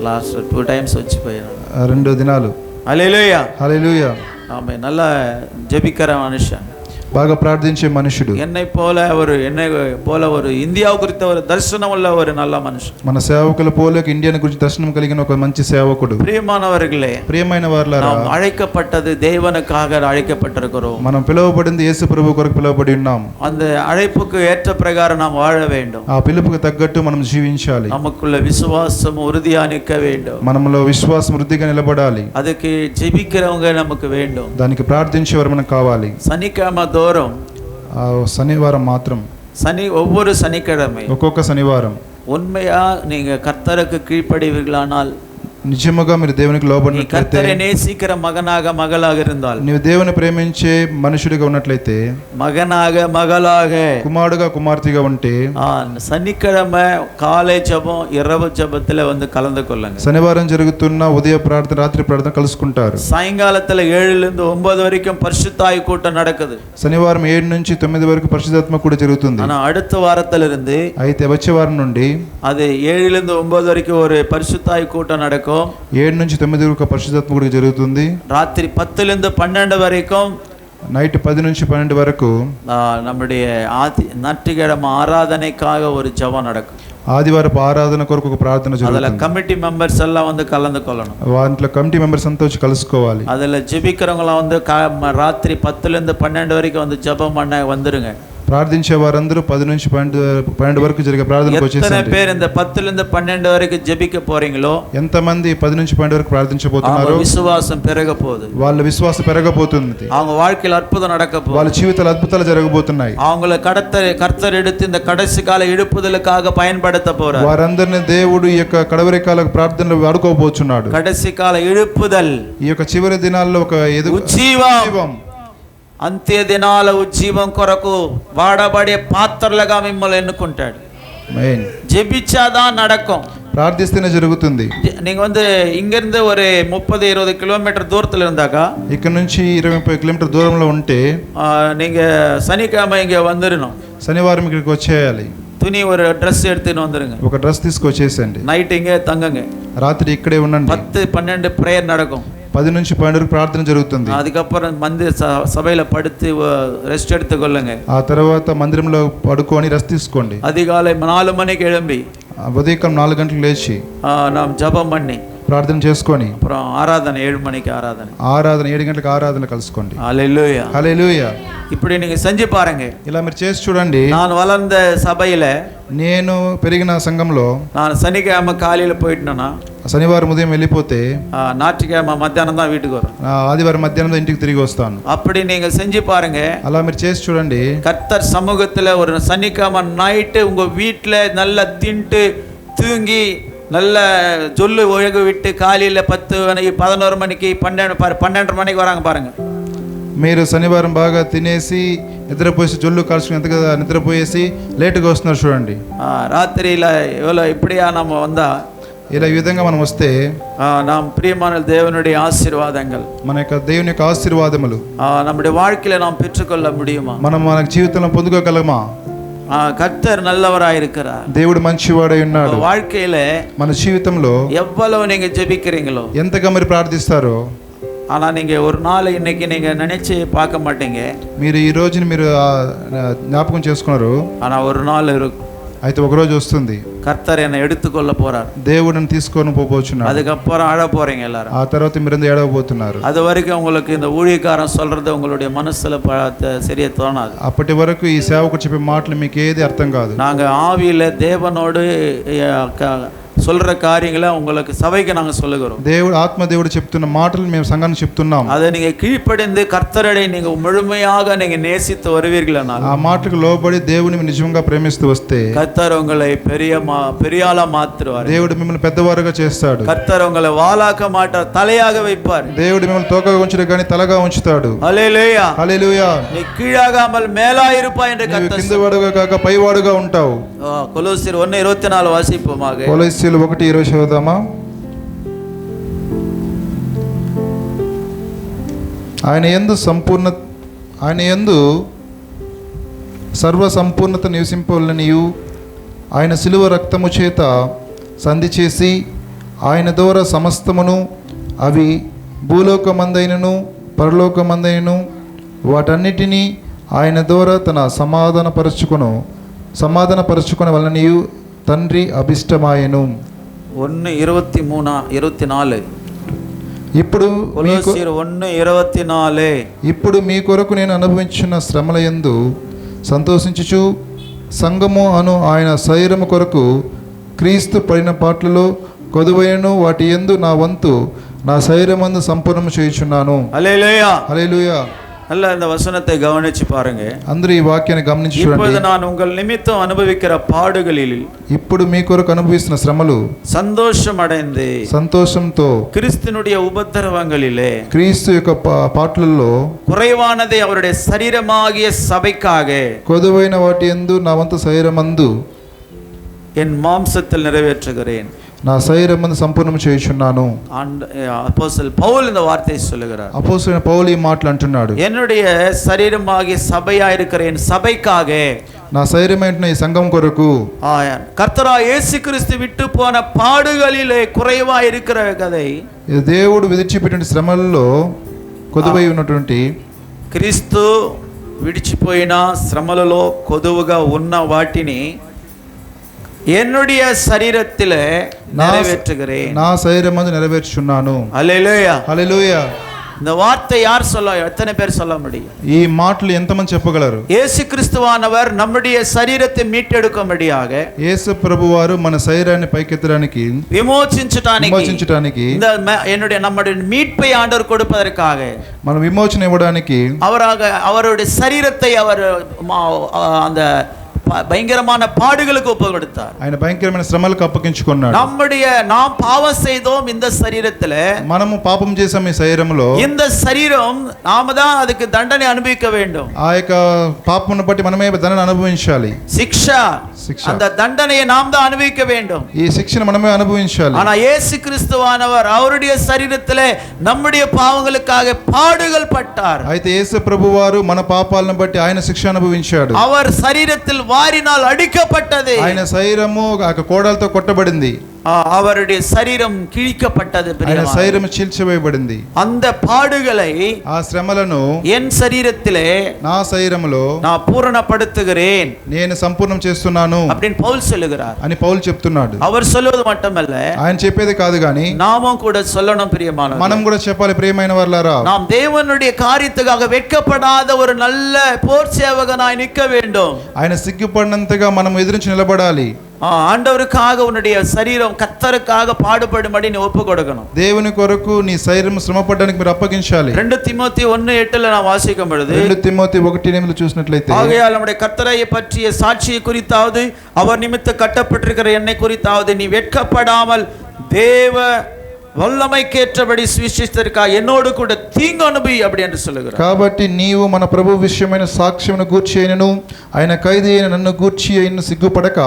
లాస్ట్ 2 times వచ్చిపోయారు. 2 దినాలు. హల్లెలూయా. హల్లెలూయా. ఆమె நல்ல ஜெபிக்கிற மனுஷன், బాగా ప్రార్థించే మనుషుడు. என்னை போல ஒரு இந்தியா குறித்த ஒரு தரிசனம் உள்ள ஒரு நல்ல மனுஷன். మన సేవకుల పోలే ఇండియన్ గురించి దర్శనం కలిగిన ఒక మంచి సేవకుడు. பிரியமானவர்களே, ప్రియమైన వారలారా, நாம் అழைக்கப்பட்டது தேவனுக்காக அழைக்கப்பட்டிருக்கிறோம். మనం పిలువబడింది యేసు ప్రభు కొరకు పిలువబడి ఉన్నాం. அந்த அழைப்புக்கு ஏற்ற பிரகாரம் நாம் வாழ வேண்டும். ఆ పిలుపుకు తగ్గట్టు మనం జీవించాలి. நமக்குள்ள விசுவாசம் உறுதியா நிற்க வேண்டும். మనలో విశ్వాసం వృద్ధిగా నిలబడాలి. அதுக்கு ஜெபிக்கிறவங்க நமக்கு வேண்டும். దానికి ప్రార్థించేవారు మనకు కావాలి. சனிக்கிழமை தோறும், శనివారం మాత్రం, ஒவ்வொரு சனிக்கிழமை ఒక్కొక్క శనివారం உண்மையா நீங்க கர்த்தருக்கு கீழ்ப்படிவீர்களானால், నిజముగా మీరు దేవునికి లోబడినట్లయితే, கர்த்தரை நேசிக்கிற மகனாக மகளாக இருந்தால், నీవు దేవుని ప్రేమించే మనుషుడిగా ఉన్నట్లయితే, மகனாக மகளாக, కుమారుడుగా కుమార్తెగా ఉంటే, சனிக்கிழமை காலை ஜெபம் இரவு ஜெபத்துல வந்து கலந்து கொள்ளுங்க. శనివారం జరుగుతున్న ఉదయ ప్రార్థన రాత్రి ప్రార్థన కలుసుకుంటారు. సాయంకాలத்துல 7-9 வரைக்கும் பரிசுத்தாய் கூட்டம் நடக்குது. శనివారం 7 నుంచి 9 వరకు పరిశుద్ధాత్మ కూడా జరుగుతుంది. ஆனா அடுத்த వారத்துல இருந்து, అయితే వచ్చే వారం నుండి அது 7-9 வரைக்கும் ஒரு பரிசுத்தாய் கூட்டம் நடக்கும். 7 నుంచి 9 వరకు పరిశుద్ధాత్మ కూడా జరుగుతుంది. ராத்திரி 10-12 வரைக்கும், నైట్ 10 నుంచి 12 వరకు நம்முடைய ஞாயிற்றுக்கிழமை ஆராதனைக்காக ஒரு ஜெபம் நடக்கும். ఆదివారపు ఆరాధన కొరకు ఒక ప్రార్థన அதுல జరుగుతుంది. கமிட்டி மெம்பர்ஸ் எல்லாம் வந்து கலந்து கொள்ளணும். వాటిలో కమిటీ మెంబర్స్ అంతా వచ్చి కలుసుకోవాలి. அதுல ஜெபிக்கிறவங்களாம் வந்து ராத்திரி 10-12 வரைக்கும் வந்து ஜெபம் பண்ண வந்துருங்க. ప్రార్థించే వారందరూ 10 నుంచి 12 వరకు జరిగే ప్రార్థనకు எத்தனை వచ్చేసండి. பேர் இந்த 10-12 வரைக்கும் ஜெபிக்க போறீங்களோ, ఎంతమంది 10 నుంచి 12 వరకు ప్రార్థించబోతున్నారో விசுவாசம் பெருக போகுது. వాళ్ళ విశ్వాసం పెరగబోతుంది. அவங்க வாழ்க்கையில் అద్భుతం நடக்க போகுது. వాళ్ళ జీవితాలు అద్భుతాలు జరగబోతున్నాయి. அவங்கள கர்த்தர் எடுத்து இந்த கடைசி கால எழுப்புதலுக்காக பயன்படுத்த போறார். వారందరిని దేవుడు ఈ యొక్క కడవరి కాల ప్రార్థనలో వాడుకోబోతున్నాడు. కடைసి కాల எழுப்புதல், ఈ యొక్క చివరి దినాల్లో ఒక ఉజ్జీవం, అంత్య దినాల ఉజ్జీవం కొరకు వాడబడే పాత్రలుగా మిమ్మల్ని ఎన్నుకుంటాడు. జెబిచాதான் நடக்கும். ప్రార్థిస్తేనే జరుగుతుంది. நீங்க வந்து இங்க இருந்து ஒரு 30-20 கிலோமீட்டர் தூரத்துல இருந்தாக்கா, ఇక్కడ నుంచి 20-30 కిలోమీటర్ దూరంలో ఉంటే, நீங்க சனிக்கிழமை இங்க வந்துடணும். శనివారం ఇక్కడికి వచ్చేయాలి. துணி ஒரு ட்ரெஸ் எடுத்துன்னு வந்துருங்க. ఒక డ్రెస్ తీసుకొచ్చేసండి. నైట్ இங்கே தங்குங்க. రాత్రి ఇక్కడే ఉండండి. 10-12 ప్రేయర్ நடக்கும். 10 నుంచి 12 వరకు ప్రార్థన జరుగుతుంది. அதுக்கப்புறம் சபையில படுத்து ரெஸ்ட் எடுத்துக்கொள்ளுங்க. ఆ తర్వాత మందిరంలో పడుకొని రెస్ట్ తీసుకోండి. அதிகாலை 4 மணிக்கு எழும்பி, ఉదయం 4 గంటలకు లేచి நாம் ஜெபம் பண்ணி ప్రార్థన చేసుకొని, அப்புறம் ஆராதனை 7 மணிக்கு ஆராதన 7 గంటలకు ఆరాధన కలుసుకోండి. హల్లెలూయా. హల్లెలూయా. இப்படி நீங்க செஞ்சு பாருங்க. ఇలా మీరు చేసి చూడండి. நான் வளர்ந்த சபையில, నేను పెరిగిన సంఘంలో நான் சனிக்கிழமை காலையில போயிட்டேன்னா, శనివారం ఉదయం వెళ్ళిపోతే ஞாயிற்றுக்கிழமை மத்தியானம் தான் வீட்டுக்கு வரும். ఆదివారం మధ్యాహ్నం ఇంటికి తిరిగి వస్తాను. அப்படி நீங்க செஞ்சு பாருங்க. అలా మీరు చేసి చూడండి. கர்த்தர் சமூகத்துல ஒரு சனிக்கிழமை நைட்டு உங்க வீட்டுல நல்லா தின்ட்டு தூங்கி நல்ல ஜொல்லு ஒழுகு விட்டு காலையில் 10-11 மணிக்கு 12 மணிக்கு வராங்க பாருங்க. మీరు శనివారం బాగా తినేసి నిద్రపోయేసి జొల్లు కాల్చుకుని ఎంతగా నిద్రపోయేసి లేటుగా వస్తున్నారు చూడండి. రాత్రిలో எவ்வளோ இப்படியா நம்ம வந்தா, ఇలా ఈ విధంగా మనం వస్తే நாம் பிரியமான தேவனுடைய ஆசீர்வாதங்கள், మన యొక్క దేవుని యొక్క ఆశీర్వాదములు நம்முடைய வாழ்க்கையில நாம் பெற்றுக்கொள்ள முடியுமா? మనం మన జీవితంలో పొందుకోగలమా? கர்த்தர் நல்லவராயிருக்கிறார். దేవుడు మంచివాడై ఉన్నాడు. வாழ்க்கையில మన జీవితంలో எவ்வளவு நீங்க ஜெபிக்கிறீங்களோ, ఎంతగా మీరు ప్రార్థిస్తారో, ஆனா நீங்க ஒரு நாள் இன்னைக்கு நீங்க நினைச்சு பார்க்க மாட்டீங்க. మీరు ఈ రోజుని మీరు జ్ఞాపకం చేసుకున్నారు. ஆனா ஒரு நாள் இருக்கும், అయితే ఒక రోజు వస్తుంది, கர்த்தர் என்னை எடுத்துக்கொள்ள போறார். దేవుడిని తీసుకొని పోబోచున్నాడు. அதுக்கப்புறம் அழ போறீங்க எல்லாரும். ఆ తర్వాత మీరు ఏడవబోతున్నారు. அது வரைக்கும் உங்களுக்கு இந்த ஊழியக்காரன் சொல்றது உங்களுடைய மனசுல சரியா தோணாது. అప్పటి వరకు ఈ సేవకుడు చెప్పే మాటలు మీకు ఏది అర్థం కాదు. நாங்க ஆவியில தேவனோடு சொல்ற காரியங்களை உங்களுக்கு சபைக்கு நாங்க சொல்லுகிறோம். దేవుడు ఆత్మదేవుడు చెప్తున్న మాటలు మేము సంఘానికి చెప్తున్నాం. அதை நீங்க கீழ்ப்படிந்து கர்த்தரை நீங்க முழுமையாக நீங்க நேசித்து வருவீர்களானால், ఆ మాటలకు లోబడి దేవుని నిజంగా ప్రేమిస్తూ వస్తే கர்த்தர் உங்களை பெரியாளா மாற்றுவார். దేవుడు మిమ్మల్ని పెద్దవారుగా చేస్తాడు. கர்த்தர் உங்களை வாளாக்க மாட்டார், தலையாக வைப்பார். దేవుడు మిమ్మల్ని తోకగా ఉంచడు కానీ తలగా ఉంచుతాడు. హల్లెలూయా, హల్లెలూయా. நீ கீழாகாமல் மேலாயிருப்பாய் என்று கர்த்தர் కిందవాడుగా కాక పైవాడుగా ఉంటావు. கொலோசியர் 1:24 வாசிப்போமாக. కొలొస్సీయులు 1:20 చదువుదామా? ఆయన యందు సర్వ సంపూర్ణత నివసింపవలనియు ఆయన శిలువ రక్తము చేత సంధి చేసి ఆయన ద్వారా సమస్తమును, అవి భూలోకమందైనను పరలోకమందైనను వాటన్నిటినీ ఆయన ద్వారా తన సమాధానపరచుకొన వలనియు తండ్రి అభిష్టమాయను. 1:23-24. ఇప్పుడు కొలొస్సీయులు 1:24. ఇప్పుడు మీ కొరకు నేను అనుభవించిన శ్రమల యందు సంతోషించుచు సంఘము అను ఆయన శరీరము కొరకు క్రీస్తు పడిన పాటలలో కొదువైనను వాటి యందు నా వంతు నా శరీరమందు సంపూర్ణము చేయుచున్నాను. హల్లెలూయా, హల్లెలూయా. நல்ல இந்த வசனத்தை கவனிச்சு பாருங்க. అందరూ ఈ వాక్యాన్ని గమనించి చూడండి. இப்பொழுது நான் உங்கள் நிமித்தம் அனுபவிக்கிற பாடுகளில் ఇప్పుడు మీ కొరకు అనుభవిస్తున్న శ్రమలు సంతోషం అடைந்து సంతోషంతో கிறிஸ்துனுடைய உபத்திரவங்களிலே క్రీస్తు యొక్క పాటలలో குறைவானதை அவருடைய சரீரமாகிய சபைக்காக కొదువైన వాటి యందు నా వంతు శరీరమందు என் மாம்சத்தில் நிறைவேற்றுகிறேன். నా శరీరమందు సంపూర్ణం చేయుచున్నాను. அப்போஸ்தலன் பவுல் இந்த வார்த்தையை சொல்லுகிறார். అపోస్తలుడైన పౌలు ఈ మాటలు అంటున్నాడు. என்னுடைய சரீரமாகிய சபையா இருக்கிற என் சபைக்காக, నా శరీరమైన ఈ సంఘం కొరకు கர்த்தராகிய இயேசு கிறிஸ்து விட்டு போன பாடுகளிலே குறைவா இருக்கிற கதை, దేవుడు విడిచిపెట్టిన శ్రమల్లో కొదువై ఉన్నటువంటి, క్రీస్తు విడిచిపోయిన శ్రమలలో కొదువుగా ఉన్న వాటిని என்னுடைய శరీరத்திலே நிறைவேற்றுகிறேன். నా శరీరమందు నెరవేర్చుచున్నాను. హల్లెలూయా, హల్లెలూయా. இந்த வார்த்தை யார் சொல்ல, எத்தனை பேர் சொல்ல முடியும்? ఈ మాటలు ఎంతమంది చెప్పగలరు? యేసు క్రీస్తువానவர் நம்முடைய శరీరத்தை மீட்டெடுக்கும்படியாக, యేసు ప్రభువారు మన శరీరాన్ని పైకెత్తడానికి, విమోచించడానికి, இந்த நம்முடைய மீட்பை ஆண்டவர் கொடுப்பதற்காக, మన విమోచన ఇవ్వడానికి அவருடைய శరీరத்தை அவர் அந்த பயங்கரமான பாடுகளுக்கு ஒப்பு கொடுத்தார். ఆయన భయంకరమైన శ్రమలకు అప్పగించుకున్నాడు. நாம் பாவம் செய்தோம் இந்த శరీరத்திலே, మనము పాపం చేసాం ఈ శరీరంలో. இந்த శరీరం நாம தான் அதுக்கு தண்டனை அனுபவிக்க வேண்டும். ఆ యొక్క పాపమును బట్టి మనమే దండన అనుభవించాలి. శిక్ష அந்த தண்டனையை நாம் தான் அனுபவிக்க வேண்டும். ఈ శిక్షను మనమే అనుభవించాలి. ஆனா இயேசு கிறிஸ்துவானவர் அவருடைய శరీరத்திலே நம்முடைய పాపங்களுக்காக பாடுகள் பட்டார். అయితే యేసు ప్రభువారు మన పాపాలను బట్టి ఆయన శిక్ష అనుభవించాడు. அவர் శరీరத்தில் వారిனால் అడిக்கப்பட்டது. ఆయన శరీరము కోడలతో కొట్టబడింది. அவருடைய சரீரம் கிழிக்கப்பட்டது. ఆయన శరీరం చీల్చివేయబడింది. அந்த பாடுகளை, ఆ శ్రమలను என் శరీరத்திலே, నా శరీరములో நான் பூரணப்படுத்துகிறேன், నేను సంపూర్ణం చేస్తున్నాను அப்படின்னு பவுல் சொல்லுகிறார். అని పౌలు చెప్తున్నాడు. அவர் சொல்வது மட்டுమல்ல, ఆయన చెప్పేది కాదు గాని நாமும் கூட சொல்லணும் பிரியமானவர்களே. మనం కూడా చెప్పాలి ప్రియమైన వారలారా. நாம் தேவனுடைய காரியத்துக்காக வெட்கப்படாத ஒரு நல்ல போர் சேவகனாய் நிற்க வேண்டும். ఆయన సిగ్గుపడినంతగా మనం ఎదురించి నిలబడాలి. ஆண்டவருக்காக உன்னுடைய శరీరం కర్తరుக்காக పాడుపడుమడి నీ ఒప్పు கொடுக்கணும். దేవుని కొరకు నీ శరీరం శ్రమపడడానికి మీరు అప్పగించాలి. 2 తిమోతి 1:8 நான் வாசிக்கும் பொழுது, 2 తిమోతి 1:8 చూసినట్లయితే, ஆகையால் நம்முடைய கர்த்தரை பற்றிய சாட்சியை குறித்தாவது அவர் நிமித்த கட்டப்பட்டிருக்கிற என்னை குறித்தாவது நீ வெட்கப்படாமல் தேவ வல்லமைக்கேற்றபடி சுவிசேஷத்திற்காக என்னோடு கூட தீங்கு அனுபவி அப்படி என்று சொல்லுகிறார். కాబట్టి నీవు మన ప్రభు విషయమైన సాక్ష్యమును గూర్చి అయినను ఆయన ఖైదీ అయిన నన్ను గూర్చి అయిన సిగ్గుపడక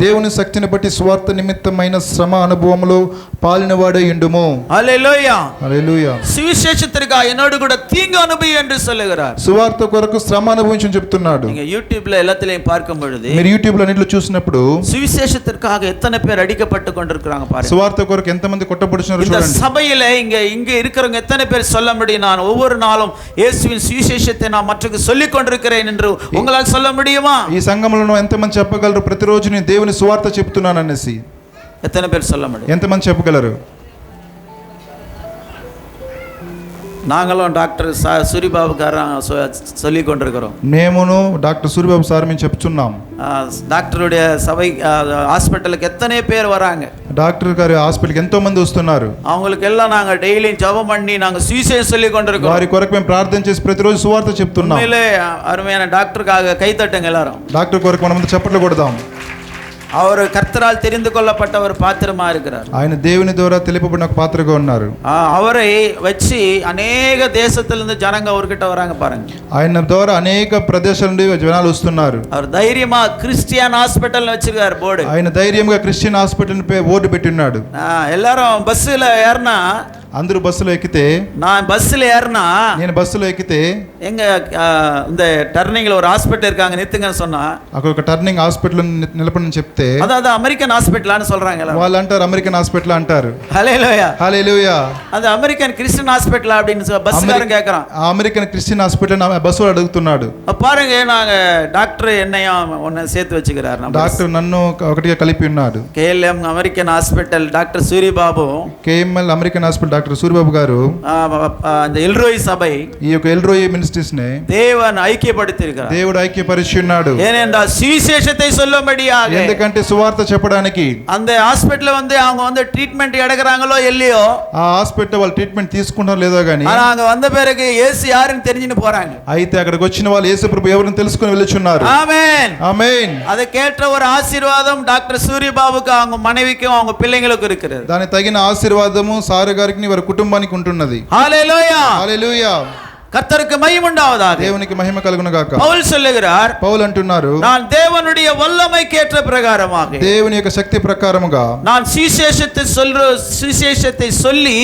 దేవుని శక్తిని బట్టి స్వార్థ నిమిత్తమైన శ్రమ అనుభవములో పాలినవాడై ఉండుము. హల్లెలూయా హల్లెలూయా. சுவிசேஷத்திற்காக என்னோடு கூட தீங்கு அனுபவி என்று சொல்லுகிறார். సువార్త కొరకు శ్రమ అనుభవించని చెప్తున్నాడు. நீங்க யூடியூப்ல எல்லாத்திலையும் பார்க்கும் பொழுது మీరు యూట్యూబ్ లో అన్నిట్లో చూసినప్పుడు சுவிசேஷத்திற்காக எத்தனை பேர் அடிக்கப்பட்டு கொண்டிருக்கிறாங்க பாருங்க. సువార్త కొరకు ఎంతమంది కొట్టబడుచున్నారు இந்த చూడండి. சபையில இங்க இருக்கிறவங்க எத்தனை பேர் சொல்ல முடியும், நான் ஒவ்வொரு நாளும் இயேசுவின் சுவிசேஷத்தை நான் மற்றவங்களுக்கு சொல்லிக் கொண்டிருக்கிறேன் என்று உங்களால் சொல்ல முடியுமா? ఈ సంఘంలో ఎంతమంది చెప్పగలరు ప్రతిరోజు నేను దేవుని సువార్త చెప్తున్నాను అనేసి? எத்தனை பேர் சொல்ல முடியும்? ఎంతమంది చెప్పగలరు? நாங்களும் டாக்டர் சூரிபாபுக்காரன் சொல்லி கொண்டிருக்கிறோம். మేమును డాక్టర్ సూరిబాబు సార్ మేము చెప్తున్నాం. డాక్టరుடைய సభை హాస్పిటల్కి எத்தனை பேர் வராங்க. డాక్టర్ గారి హాస్పిటల్కి ఎంతో మంది వస్తున్నారు. அவங்களுக்கு எல்லாம் நாங்க டெய்லியும் ஜெபம் பண்ணி நாங்க சுவிசேஷம் சொல்லி கொண்டிருக்கிறோம். వారి కొరకు మేము ప్రార్థన చేసి ప్రతిరోజు సువార్త చెప్తున్నాం. உண்மையிலே அருமையான டாக்டருக்காக கை தட்டுங்க எல்லாரும். డాక్టర్ కొరకు మనం చప్పట్లు కొడదాం. அவர் கர்த்தரால் தெரிந்து கொள்ளப்பட்ட ஒரு பாத்திரமா இருக்கிறார். ఆయన దేవుని ద్వారా తెలిపబడిన ఒక పాత్రగా ఉన్నారు. அவரை வச்சு அநேக தேசத்திலிருந்து ஜனங்க அவர்கிட்ட வராங்க பாருங்க. ఆయన ద్వారా అనేక ప్రదేశాల నుండి జనాలు వస్తున్నారు. அவர் தைரியமா கிறிஸ்டியன் ஹாஸ்பிடல் வச்சிருக்கார் போர்டு. ఆయన ధైర్యంగా క్రిస్టియన్ హాస్పిటల్ బోర్డు పెట్టి ఉన్నాడు. எல்லாரும் பஸ்ல ஏறினா, అందరూ బస్సులో ఎక్కితే, நான் பஸ்ல ஏறினா, నేను బస్సులో ఎక్కితే எங்க இந்த டர்னிங்ல ஒரு ஹாஸ்பிடல் இருக்காங்க நிறுத்துங்கன்னு சொன்னா, అక్కడ ఒక టర్నింగ్ హాస్పిటల్ నిలపడని చెప్తే, அதாவது అమెరికన్ హాస్పిటల్ சொல்றாங்க. వాళ్ళు అంటారు అమెరికన్ హాస్పిటల్ అంటారు. హల్లెలూయా హల్లెలూయా. அது அமெரிக்கன் கிறிஸ்டியன் ஹாஸ்பிடல் அப்படின்னு பஸ்காரன் கேக்குறான். అమెరికన్ క్రిస్టియన్ హాస్పిటల్ బస్సులో అడుగుతున్నాడు. பாருங்க, நாங்க டாக்டர் என்னையும் ஒன்னு சேர்த்து வச்சுக்கிறார். డాక్టర్ నన్ను ఒకటిగా కలిపి ఉన్నాడు. KLM American hospital doctor Suribabu, KML American hospital doctor Suribabu గారు அந்த எல்ரோய் சபை, ఈ యొక్క ఎల్రోయి మినిస్ట్రీస్ ని தேவன் ஐக்கியப்படுத்தி இருக்கிறார். దేవుడు ఐక్యపరిచి ఉన్నాడు. ஏனென்றால் சுவிசேஷத்தை சொல்லும்படியாக, ఎందుకంటే సువార్త చెప్పడానికి. அந்த ஹாஸ்பிடல்ல அவங்க ட்ரீட்மெண்ட் எடுக்கறாங்களோ இல்லையோ, ఆ హాస్పిటల్ వాళ్ళు ట్రీట్మెంట్ తీసుకుంటారో లేదో గానీ, అங்க வந்த பிறகு இயேசு யாருன்னு தெரிஞ்சுன்னு போறாங்க. అయితే అక్కడికి వచ్చిన వాళ్ళు యేసు ప్రభు ఎవరిని తెలుసుకొని వెళ్ళుచున్నారు. ఆమేన్ ఆమేన్. அதுக்கேற்ற ஒரு ஆசீர்வாதம் டாக்டர் சூரிபாபுக்கு அவங்க மனைவிக்கும் அவங்க பிள்ளைங்களுக்கும் இருக்குது. దాని తగిన ఆశీర్వాదము సారు గారికి వారి కుటుంబానికి ఉంటున్నది. హల్లెలూయా హల్లెలూయా. கர்த்தருக்கு மகிமை உண்டாவதாக. దేవునికి మహిమ కలుగును గాక. పౌలు சொல்லுகிறார், పౌలు అంటున్నారు, நான் தேவனுடைய வல்லமைக்கேற்ற பிரகாரமாக, దేవుని యొక్క శక్తి ప్రకారముగా நான் சுவிசேஷத்தை சொல்லி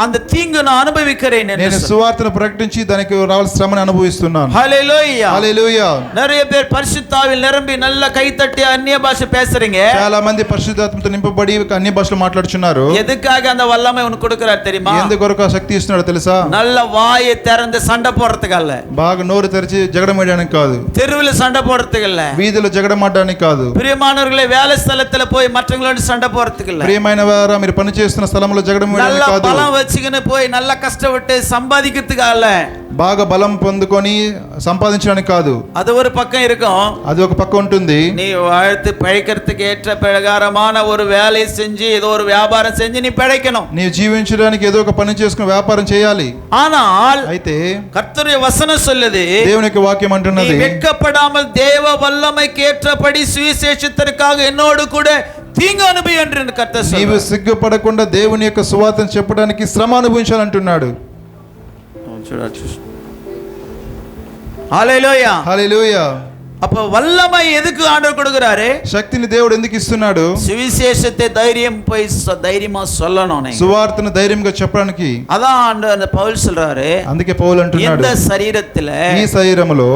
அந்த தீங்கு நான் அனுபவிக்கிறேன். నేను సువార్తను ప్రకటించి దానికి రావాల్సిన శ్రమను అనుభవిస్తున్నాను. హల్లెలూయా. హల్లెలూయా. நிறைய பேர் பரிசுத்தாவில் நிரம்பி நல்ல கை தட்டி அந்நிய பாஷை பேசுறீங்க. చాలా మంది పరిశుద్ధాత్మతో నింపబడి అన్ని భాషలు మాట్లాడుచున్నారు. எதுக்காக அந்த వల్లமை உனக்கு கொடுக்கிறார் தெரியுமா? ఎందుకొరకు ఆ శక్తి ఇస్తున్నాడు తెలుసా? நல்ல வாயை திறந்து சண்டை போடுறதுக்கு அல்ல, బాగా నోరు తెరిచి జగడమాడడానికి కాదు, தெருவில் சண்டை போடுறதுக்கு இல்ல, వీధిలో జగడమాడడానికి కాదు, பிரியமானவர்களே வேலை ஸ்தலத்துல போய் மற்றவங்களோட சண்டை போடுறதுக்கு இல்ல, ప్రియమైన వారా మీరు పని చేస్తున్న స్థలంలో జగడమాడడానికి కాదు, బలం வச்சுக்கின்னு போய் நல்ல கஷ்டப்பட்டு சம்பாதிக்கிறதுக்கு அல்ல, బాగా బలం పొందుకొని సంపాదించడానికి కాదు. அது ஒரு பக்கம் இருக்கும். అది ఒక పక్క ఉంటుంది. நீ வாழ்த்து பிழைக்கிறதுக்கு ஏற்ற பிரகாரமான ஒரு வேலை செஞ்சு ஏதோ ஒரு வியாபாரம் செஞ்சு நீ பிழைக்கணும். నీవు జీవించడానికి ఏదో ఒక పని చేసుకుని వ్యాపారం చేయాలి. ஆனால் అయితే கர்த்தருடைய வசனம் சொல்லுது, దేవుని యొక్క వాక్యం అంటున్నది, நீ வெட்கப்படாமல் தேவ வல்லமைக்கு ஏற்றபடி சுவிசேஷத்திற்காக என்னோடு கூட தீங்கு அனுபவி என்று கர்த்தர் சொல்றார். నీవు సిగ్గుపడకుండా దేవుని యొక్క సువార్తను చెప్పడానికి శ్రమ అనుభవించాలంటున్నాడు. హల్లెలూయా. హల్లెలూయా. அப்ப வல்லமை எதுக்கு ஆண்டவர் கொடுக்கிறாரு? శక్తిని దేవుడు ఎందుకు ఇస్తున్నాడు? சுவிசேஷத்தை தைரியமா சொல்லணும். సువార్తను ధైర్యంగా చెప్పడానికి. அதான் ஆண்டவர் பவுல் சொல்றாரு, అందుకే పౌలు అంటున్నాడు, இந்த சரீரத்துல ఈ శరీరములో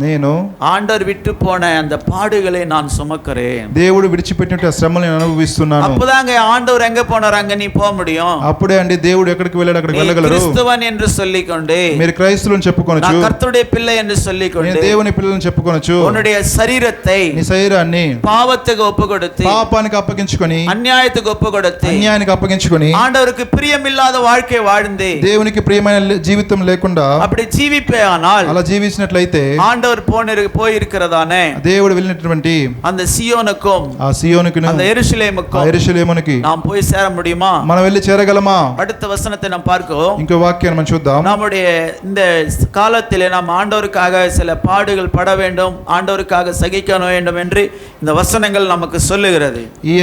నేను ஆண்டவர் விட்டு போன அந்த பாடுகளை நான் சுமக்கிறேன். దేవుడు విడిచిపెట్టిన శ్రమలను నేను అనుభవిస్తున్నాను. அப்பதாங்க ஆண்டவர் எங்க போனார் அங்க நீ போக முடியும். అప్పుడే అండి దేవుడు ఎక్కడికి వెళ్ళాడు అక్కడికి వెళ్ళగలరు. கிறிஸ்தவன் என்று சொல்லிக்கொண்டு, మీరు క్రైస్తవులను చెప్పుకొనొచ్చు, நான் కర్తరుடைய పిల్ల என்று சொல்லிக்கொண்டு, నేను దేవుని పిల్లలను చెప్పుకొనొచ్చు, உன்னுடைய శరీరத்தை నీ శరీరాన్ని పాపத்துக்கு ஒப்புకొடுத்து, పాపానికి అప్పగించుకొని, అన్యాయத்துக்கு ఒప్పుకొடுத்து, అన్యాయానికి అప్పగించుకొని, ஆண்டவருக்கு பிரியமில்லாத வாழ்க்கை வாழ்ந்து దేవునికి ప్రియమైన జీవితం లేకుండా அப்படி జీవిపేయాனால், అలా జీవించినట్లయితే ஆண்டவர் போயிருக்கிறதானே దేవుడు వెళ్ళినటువంటి அந்த சியோனுக்கும் ఆ సియోనుకు, அந்த எருசலேமுக்கும் యెరూషలేమునికి நாம் போய் சேர முடியுமா? మనం వెళ్ళి చేరగలమా? அடுத்த வசனத்தை நாம் பார்க்கிறோம். ఇంకో వాక్యాన్ని మనం చూద్దాం. நம்முடைய இந்த காலத்திலே நாம் ஆண்டவருக்காக சில பாடுகள் பட சிரமப்பட வேண்டும், ஆண்டவருக்காக சகிக்க வேண்டும் என்று இந்த வசனங்கள் நமக்கு சொல்லுகிறது. ఈ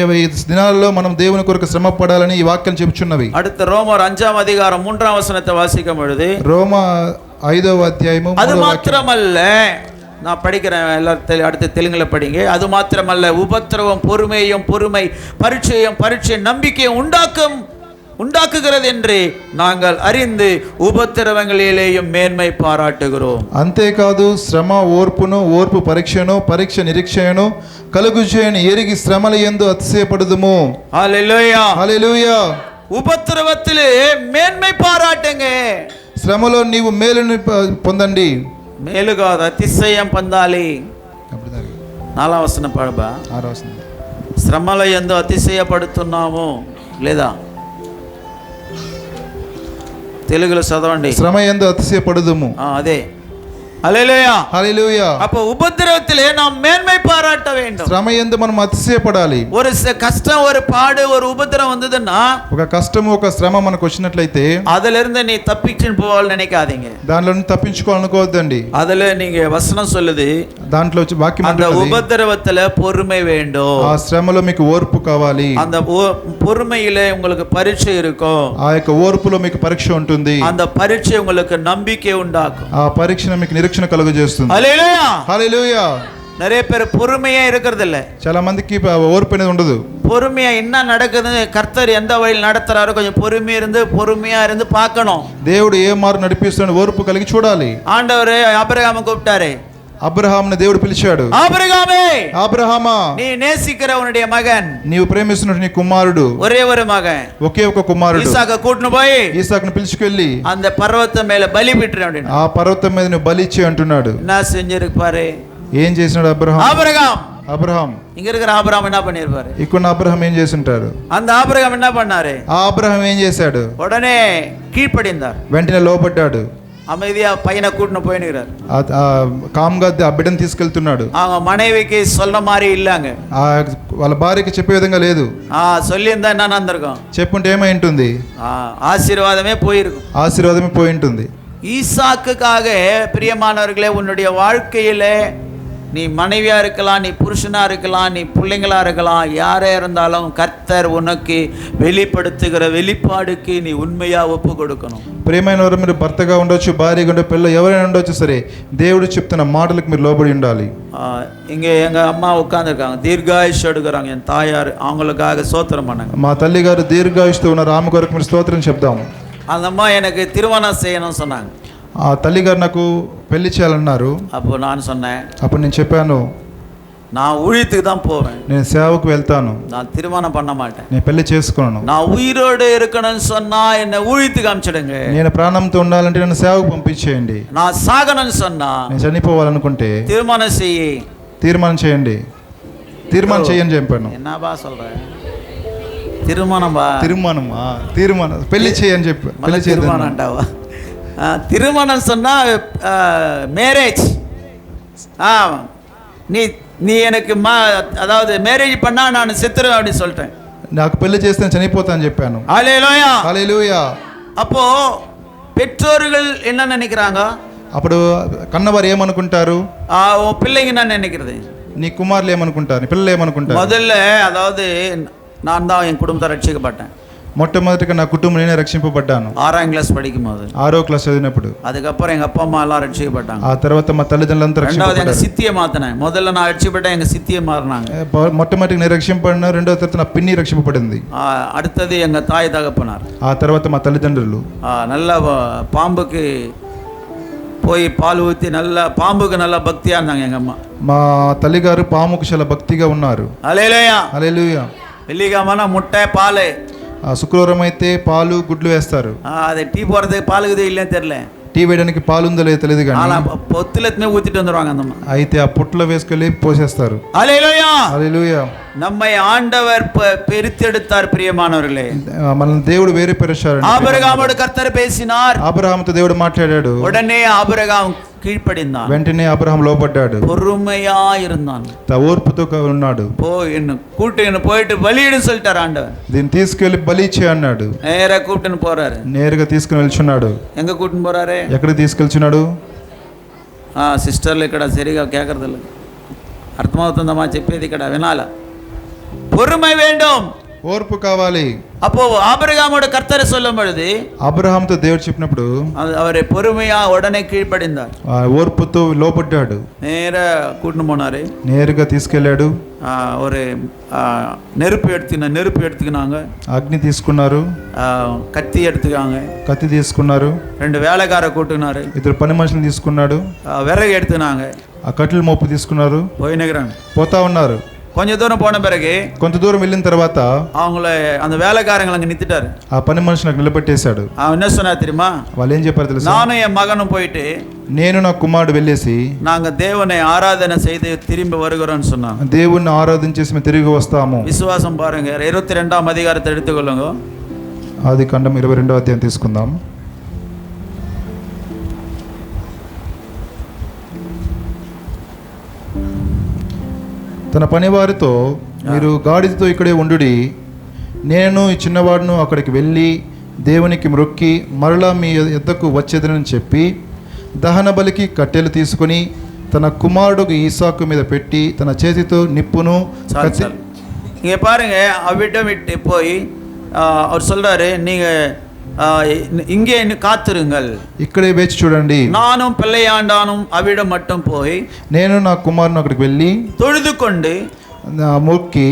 దినాల్లో మనం దేవుని కొరకు శ్రమ పడాలని ఈ వాక్యం చెబుచున్నవి. அடுத்து ரோமர் 5ஆம் அதிகாரம் 3ஆம் வசனத்தை வாசிக்கும் பொழுது, రోమ 5వ అధ్యాయము அது 3వ వాక్యం. மாத்திரமல்ல, நான் படிக்கிறேன், எல்லாரும் அடுத்து தெலுங்குல படிங்க. அது மாத்திரமல்ல, உபத்திரவம் பொறுமையும், பொறுமை பரீட்சையும், பரீட்சை நம்பிக்கையை உண்டாக்குகிறது என்று நாங்கள் அறிந்து உபத்திரவங்களிலேயும் மேன்மை பாராட்டுகிறோம். అంతేకాదు శ్రమ ఓర్పును, ఓర్పు పరీక్షను, పరీక్ష నిరీక్షను కలుగుచేయని ఎరిగి శ్రమల యందు అతిశయపడుదుము. హల్లెలూయా, హల్లెలూయా. ఉపద్రవத்திலே మేన్மை పారాட்டுங்க. శ్రమలో నీవు మేలుని పొందండి. మేలు కాదు, అతిశయం పొందాలి. 4వ వచనం పడబా. 6వ వచనం. శ్రమల యందు అతిశయపడుతున్నాము లేదా? తెలుగులో చదవండి. శ్రమ యందు అతిశయపడుదుము. అదే. హల్లెలూయా, హల్లెలూయా. அப்ப உபத்திரவத்திலே நாம் மேன்மை பாராட்ட வேண்டும். శ్రమ యందు మనం అతిశయపడాలి. ஒரு கஷ்டம், ஒரு பாடு, ஒரு உபத்திரம் வந்ததுன்னா, ఒక కష్టము, ఒక శ్రమ మనకు వచ్చినట్లయితే அதுல இருந்து நீ தப்பிச்சுன்னு போவான்னு நினைக்காதீங்க. దానిలో నుంచి తప్పించుకోవాలనుకోవద్దండి. அதுல நீங்க వచనం சொல்லுது, దాంట్లో వాక్యం அந்த అంటున్నది, உபத்திரவத்துல பொறுமை வேண்டும். ఆ శ్రమలో మీకు ఓర్పు కావాలి. அந்த பொறுமையிலே உங்களுக்கு பரீட்சை இருக்கும். ఆ యొక్క ఓర్పులో మీకు పరీక్ష ఉంటుంది. அந்த பரீட்சை உங்களுக்கு நம்பிக்கை உண்டாக்கும். ఆ పరీక్ష మీకు నిరీక్షణ కలుగజేస్తుంది. హల్లెలూయా, హల్లెలూయా. நிறைய பேர் பொறுமையா இருக்கிறது இல்ல. చాలా మందికి ఓర్పు అనేది ఉండదు. பொறுமையா என்ன நடக்குது, கர்த்தர் எந்த வழியில் நடத்துறாரோ கொஞ்சம் பொறுமையா இருந்து பார்க்கணும். దేవుడు ఏ మారు నడిపిస్తాడో ఓర్పు కలిగి చూడాలి. ஆண்டவர் ஆபிரகாமை கூப்பிட்டாரு. అబ్రహాముని దేవుడు పిలిచాడు. ஆபிரகாமே, అబ్రహామా, நீ நேசிக்கிற உன்னுடைய மகன், నీవు ప్రేమిస్తున్న నీ కుమారుడు, ஒரே ஒரு மகன், ఒకే ఒక కుమారుడు ஈசாக்க கூட்டிட்டு போய் ఈసాకును పిలుచుకెళ్ళి அந்த పర్వతం மேல బలి పెట్టు அப்படினா, ఆ పర్వతం మీద నువ్వు బలిచ్చి అంటున్నాడు. என்ன செஞ்சிருப்பாரு? ఏం చేసినాడు అబ్రహాం? అబ్రహాం இங்க இருக்கிற ஆபிரகாம் என்ன பண்ணிருப்பாரு? ఇక్కడ అబ్రహాం ఏం చేస్తుంటారు? அந்த ஆபிரகாம் என்ன பண்ணாரு? ఆ అబ్రహాం ఏం చేశాడు? உடனே கீழ்ப்படிந்தார். వెంటనే లోబడ్డాడు. அமைதியா பையனை கூட்டிட்டு போயினுகிறார். కామ్గా ఆ బిడ్డను తీసుకెళ్తున్నాడు. அவங்க மனைவிக்கு சொன்ன மாதிரி இல்லங்க. వాళ్ళ భార్యకి చెప్పే విధంగా లేదు. சொல்லியிருந்தா என்ன நடந்திருக்கும்? చెప్పుంటే ఏమై ఉంటుంది? ஆசீர்வாதமே போயிருக்கும். ఆశీర్వాదమే పోయి ఉంటుంది. ஈசாக்குக்காக பிரியமானவர்களே, உன்னுடைய வாழ்க்கையிலே நீ மனைவியா இருக்கலாம், நீ புருஷனா இருக்கலாம், நீ பிள்ளைங்களா இருக்கலாம், யாரே இருந்தாலும் கர்த்தர் உனக்கு வெளிப்படுத்துகிற வெளிப்பாடுக்கு நீ உண்மையா ஒப்பு கொடுக்கணும். ప్రియమైన వారు, మీరు భర్తగా ఉండొచ్చు, భార్యగా ఉండొచ్చు, పిల్ల ఎవరైనా ఉండొచ్చు సరే, దేవుడు చెప్తున్న మాటలకు మీరు లోబడి ఉండాలి. இங்கே எங்க அம்மா உட்கார்ந்துருக்காங்க, தீர்காயுஷ் எடுக்கிறாங்க. என் தாயார், அவங்களுக்காக ஸ்தோத்திரம் பண்ணாங்க. మా తల్లి గారు దీర్ఘాయుష్తో ఉన్నారు. ఆమె కొరకు మీరు స్తోత్రం చెప్దాం. அந்த అమ్மா எனக்கு திருமணம் செய்யணும்னு சொன்னாங்க. ఆ తల్లి గారు నాకు పెళ్లి చేయాలన్నారు. அப்போ நான் சொன்னேன், అప్పుడు నేను చెప్పాను, நான் ஊழியத்துக்கு தான் போவேன், నేను సేవకు వెళ్తాను, நான் திருமணம் பண்ண மாட்டேன், నేను పెళ్లి చేసుకోను. நான் உயிரோடு இருக்கணும்னு சொன்னா என்னை ஊழியத்துக்கு அனுப்பிச்சிடுங்க, నేను ప్రాణంతో ఉండాలంటే నన్ను సేవకు పంపించేయండి, நான் సాగணும்னு சொன்னா నేను చనిపోవాలనుకుంటే திருமணம் செய், తీర్మానం చేయండి, తీర్మానం చేయని చెప్పాను. என்னப்பா சொல்றேன்? திருமணம்பா, తీర్మానం పెళ్లి చేయని చెప్పి, పెళ్లి திருமணம் అంటావా? திருமணம் சொன்னா மேரேஜ். நீ எனக்கு அதாவது மேரேஜ் பண்ணா நான் செத்துருவேன் அப்படின்னு சொல்லிட்டேன். నాకు పెళ్లి చేస్తే చనిపోతాను చెప్పాను. హల్లెలూయా, హల్లెలూయా. அப்போ பெற்றோர்கள் என்ன நினைக்கிறாங்க? అప్పుడు కన్నవారు ఏమనుకుంటారు? பிள்ளைங்க என்ன நினைக்கிறது? నీ కుమారులు ఏమనుకుంటారు? నీ పిల్లలు ఏమనుకుంటారు? முதல்ல அதாவது நான் தான் என் குடும்பத்தை ரட்சிக்கப்பட்டேன். మొట్టమొదటిగా నా కుటుంబం నేనే రక్షింపబడ్డాను. 6ஆம் கிளாஸ் படிக்கும்போது, 6వ క్లాస్ చదివినప్పుడు. அதுக்கப்புறம் எங்க அப்பா அம்மா எல்லாம் ரட்சிக்கப்பட்டாங்க. ఆ తర్వాత మా తల్లిదండ్రులంతా ரெண்டாவது எங்க రక్షింపబడ్డారు. சித்தியை மாத்தினேன். முதல்ல நான் ரட்சிக்கப்பட்டேன், எங்க சித்தியை மாறினாங்க. మొట్టమొదటిగా నేను రక్షింపబడిన, రెండవ తర్వాత నా పిన్ని రక్షింపబడింది. அடுத்தது எங்க தாய் தகப்பனார். ఆ తర్వాత మా తల్లిదండ్రులు நல்ல பாம்புக்கு போய் பால் ஊற்றி நல்ல பாம்புக்கு நல்ல பக்தியா இருந்தாங்க எங்க அம்மா. మా తల్లిగారు పాముకు చాలా భక్తిగా ఉన్నారు. హల్లెలూయా, హల్లెలూయా. வெள்ளிக்கிழமைனா முட்டை பால், శుక్రవారం అయితే పాలు గుడ్లు వేస్తారు. அது டீ போடுறதுக்கு பாலுக்குது இல்லைன்னு தெரியல, టీ వేయడానికి పాలు ఉందో లేదో తెలియదు కానీ பொத்துலத்துமே ஊத்திட்டு வந்துருவாங்க அந்த அம்மா. అయితే ఆ పుట్టలో వేసుకెళ్ళి పోసేస్తారు. హల్లెలూయా, హల్లెలూయా. நம்மை ஆண்டவர் பிரித்தெடுத்தார். பிரியமானவர்களே, మనల్ని దేవుడు వేరు పరిచాడు. ஆபிரகாமோடு கர்த்தர் பேசினார். అబ్రహాముతో దేవుడు మాట్లాడాడు. உடனே ஆபிரகாம் கீழ்ப்படிந்தான். వెంటనే అబ్రహాం లోబడ్డాడు. பொறுமையா இருந்தான். ఓర్పుతో ఉన్నాడు. என்ன கூட்டு போயிட்டு பலியிடு சொல்லிட்டார் ஆண்டவர். దీన్ని తీసుకెళ్లి బలి ఇచ్చే అన్నాడు. நேரா கூட்டுன்னு போறாரு. నేరుగా తీసుకుని వెళ్తున్నాడు. எங்க கூட்டுன்னு போறாரு? ఎక్కడికి తీసుకెళ్తున్నాడు? సిస్టర్లు ఇక్కడ సరిగా కేకరదలు అర్థమవుతుందమ్మా చెప్పేది ఇక్కడ వినాల. பொறுமை வேண்டும், ఓర్పు కావాలి. அப்போ ஆபிரகாமோட கர்த்தரை சொல்லும் பொழுது అబ్రహాంతో దేవుడు చెప్పినప్పుడు அவரை பொறுமையா உடனே கீழ்ப்படிந்தார். ఆ ఓర్పుతో లోబడ్డాడు. நேர கூட்டின்னு போனாரு, నేరుగా తీసుకెళ్ళాడు. ஒரு நெருப்பு எடுத்துக்கினாங்க, అగ్ని తీసుకున్నారు, கத்தி எடுத்துக்காங்க, కత్తి తీసుకున్నారు, 2 వేలకార కూట్టుకున్నారు, 2 పని మనుషులు తీసుకున్నాడు, విறகு எடுத்துனாங்க, ఆ కట్టెల మోపు తీసుకున్నారు, పోయినగరాను పోతా ఉన్నారు. கொஞ்சம் தூரம் போன பிறகு కొంత దూరం వెళ్ళిన తర్వాత அவங்கள அந்த வேலைக்காரங்களை அங்கே நிறுத்திட்டாரு. ఆ పని మనిషిని అక్కడ నిలబెట్టేశాడు. அவன் என்ன சொன்னா தெரியுமா? వాళ్ళు ఏం చెప్పారు తెలుసా? நானும் என் மகனும் போயிட்டு నేను నా కుమారుడు వెళ్ళేసి நாங்க தேவனை ஆராதனை செய்து திரும்பி வருகிறோம்னு சொன்னாங்க. దేవుణ్ణి ఆరాధించేసి మేము తిరిగి వస్తాము. விசுவாசம் பாருங்க. 22ஆம் அதிகாரத்தை எடுத்துக்கொள்ளுங்க. ఆదికాండం 22వ అధ్యాయం తీసుకుందాం. తన పనివారితో మీరు గాడిదతో ఇక్కడే ఉండుడి, నేను ఈ చిన్నవాడును అక్కడికి వెళ్ళి దేవునికి మ్రొక్కి మరలా మీ యొద్దకు వచ్చేదని చెప్పి దహన బలికి కట్టెలు తీసుకొని తన కుమారుడు ఈసాకు మీద పెట్టి తన చేతితో నిప్పును இங்கே பாருங்க, அவ்விடம் விட்டு போய் அவர் சொல்றாரு, நீங்க இங்கே காத்திருங்கள், ఇక్కడే వేచి చూడండి, நானும் பிள்ளையாண்டானும் அவ்விடம் மட்டும் போய் నేను నా కుమారుని అక్కడికి వెళ్ళి தொழுது கொண்டு మొక్కి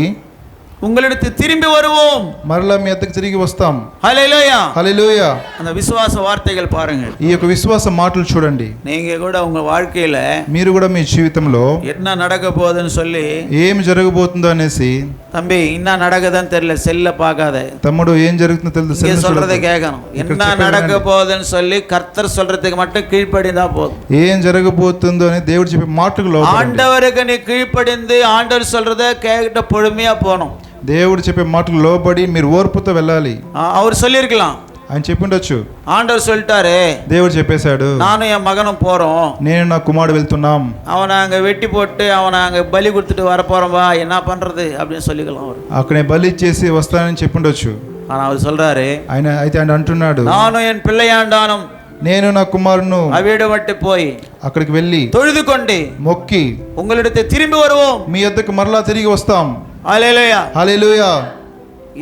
உங்களிடத்து திரும்பி வருவோம், మరలా మీ వద్దకు తిరిగి వస్తాం. ஹல்லேலூயா, హల్లెలూయా. அந்த விசுவாச వార్తகள் పారుங்க. ఈ యొక్క విశ్వాస మాటలు చూడండి. நீங்க கூட உங்க வாழ்க்கையில మీరు కూడా మీ జీవితంలో என்ன நடக்க போகுதுன்னு சொல்லி ఏం జరగబోతుందో అనేసి, தம்பி என்ன நடக்குதுன்னு தெரியல, செல்ல பார்க்காத, తమ్ముడు ఏం జరుగుతుందో తెలియదు, சொல்றதை கேட்கணும். என்ன நடக்க போகுதுன்னு சொல்லி கர்த்தர் சொல்றதுக்கு மட்டும் கீழ்ப்படிந்தா போதும். ఏం జరగబోతుందో అని దేవుడు చెప్పే మాటలు ஆண்டவருக்கு நீ கீழ்ப்படிந்து ஆண்டவர் சொல்றதை கேட்ட பொறுமையா போகணும். దేవుడు చెప్పే మాటలు లోబడి మీరు ఓర్పుతో వెళ్ళాలి. அவர் சொல்லியிருக்கலாம், ఆయన చెప్పిండొచ్చు, ஆண்டவர் சொல்லிட்டாரு, దేవుడు చెప్పేశాడు, நானும் என் மகனும் போறோம், నేను నా కుమారుడు వెళ్తున్నాం, அவனை அங்க வெட்டி போட்டு அவனை அங்க பலி கொடுத்துட்டு வர போறோம்பா, என்ன பண்றது அப்படின்னு சொல்லிக்கலாம். அவர் అక్కడే బలి చేసి వస్తానని చెప్పిండొచ్చు. ஆனா அவர் சொல்றாரு, ఆయన అంటున్నాడు, நானும் என் பிள்ளையாண்டானும் నేను నా కుమారును அவ்விடம் விட்டு போய் అక్కడికి వెళ్ళి தொழுது கொண்டு మొక్కి உங்களிடத்தை திரும்பி வருவோம், మీ వద్దకు మరలా తిరిగి వస్తాం. ஹல்லேலூயா, హల్లెలూయా.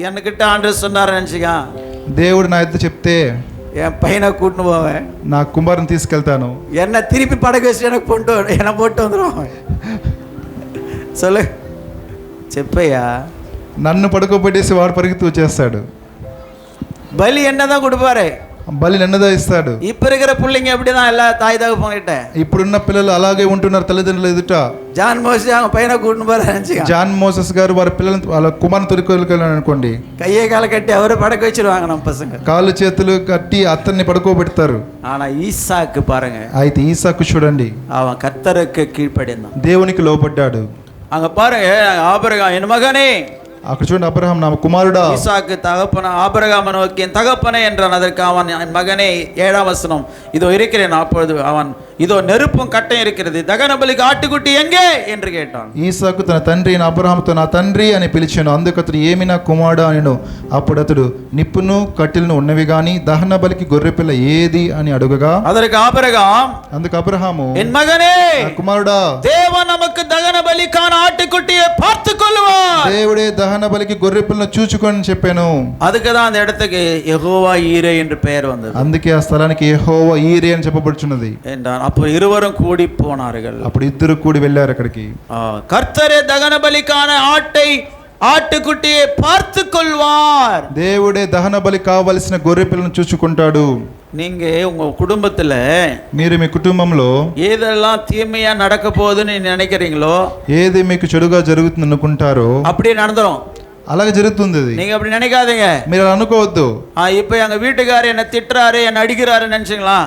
என்கிட்ட ஆண்டவர் சொன்னாரு நினைச்சுக்க, దేవుడు నా యొద్ద చెప్తే என் பையனை கூட்டின்னு போவேன், నా కుమారుని తీసుకెళ్తాను, என்ன திருப்பி படகு வச்சு எனக்கு போட்டு வந்துடும். சொல்லு చెప్పయ్యా, నన్ను పడుకోబెట్టేసి వాడు పరిగెత్తి వచ్చేస్తాడు. பலி என்னதான் கொடுப்பாரு, బలి నన్నదా ఇస్తాడు. இப்ப இருக்கிற பிள்ளைங்க எப்படிதான் எல்லா தாய் தகப்பங்கிட்ட ఇప్పుడున్న పిల్లలు అలాగే ఉంటున్నారు తల్లిదండ్రులు ఎదుట. జాన్ మోసే அவங்க பையனை கூட்டின்னு போறாரு, జాన్ మోసెస్ గారు వారి పిల్లలు వాళ్ళ కుమారుని తొలికెళ్ళాను అనుకోండి, கையை காலை கட்டி அவரை படக்க வச்சிருவாங்க நம்ம பசங்க, కాళ్ళు చేతులు కట్టి అతన్ని పడుకోబెడతారు. ஆனா ஈசாக்கு பாருங்க, అయితే ఈసాకు చూడండి, அவன் கர்த்தருக்கு கீழ்ப்படிந்தான், దేవునికి లోబడ్డాడు. அங்க பாருங்க, ஆபிரகாம் என் மகனே, అక్కడ చూడండి, అబ్రహాం నా కుమారుడా, ஈசாக்கு தகப்பன ஆபிரகாம் நோக்கி என் தகப்பனே என்றான். அதற்கு அவன், என் மகனே, 7ஆம் வசனம், இதோ இருக்கிறேன். அப்பொழுது அவன், இதோ நெருப்பும் கட்டையும் இருக்கிறது, దహన బలికి ఆட்டுకుట్టి எங்கே என்று கேட்டான். ఈసాకు తన తండ్రి అయిన అబ్రహాముతో నా తండ్రి అని పిలిచాను. అందుకు అతడు ఏమి నా కుమారుడా అనెను. అప్పుడు అతడు నిప్పును కట్టెలను ఉన్నవి గాని దహన బలికి గొర్రెపిల్ల ఏది అని అడుగగా, அதற்கு ஆபிரகாம், అందుకు అబ్రహాము, என் மகனே, నా కుమారుడా, தேவன் நமக்கு దహన బలికాన ఆட்டுకుట్టిயை பார்த்துக் கொள்வார், దేవుడే దహన బలికి గొర్రెపిల్లను చూచుకొని చెప్పాను. அதுக்கு தான் அந்த இடத்துக்கு யெகோவா ஈரே என்று பெயர் வந்தது. అందుకే ఆ స్థలానికి యెహోవా ఈరే అని చెప్పబడుచున్నది என்றான். அப்போ இருவரும் கூடி போனார்கள். అప్పుడు ఇద్దరు కూడి వెళ్ళారు అక్కడికి. கர்த்தரே దహన బలికాன ఆட்டுకుట్టిயை பார்த்துக் கொள்வார், దేవుడే దహన బలి కావలసిన గొర్రెపిల్లను చూచుకుంటాడు. நீங்க உங்க குடும்பத்துல మీరు మీ కుటుంబంలో ఏదెல்லாம் தீமையா நடக்க போகுதுன்னு நினைக்கிறீங்களோ, ఏది మీకు చెడుగా జరుగుతుంది అనుకుంటారో அப்படியே நடந்துரும். అలాగే జరుగుతుంది. நீங்க அப்படி நினைக்காதீங்க. మీరు అలా అనుకోవద్దు. இப்ப எங்க வீட்டுக்காரர் என்ன திட்டுறாரு, என்ன அடிக்கிறாரு நினைச்சீங்களா?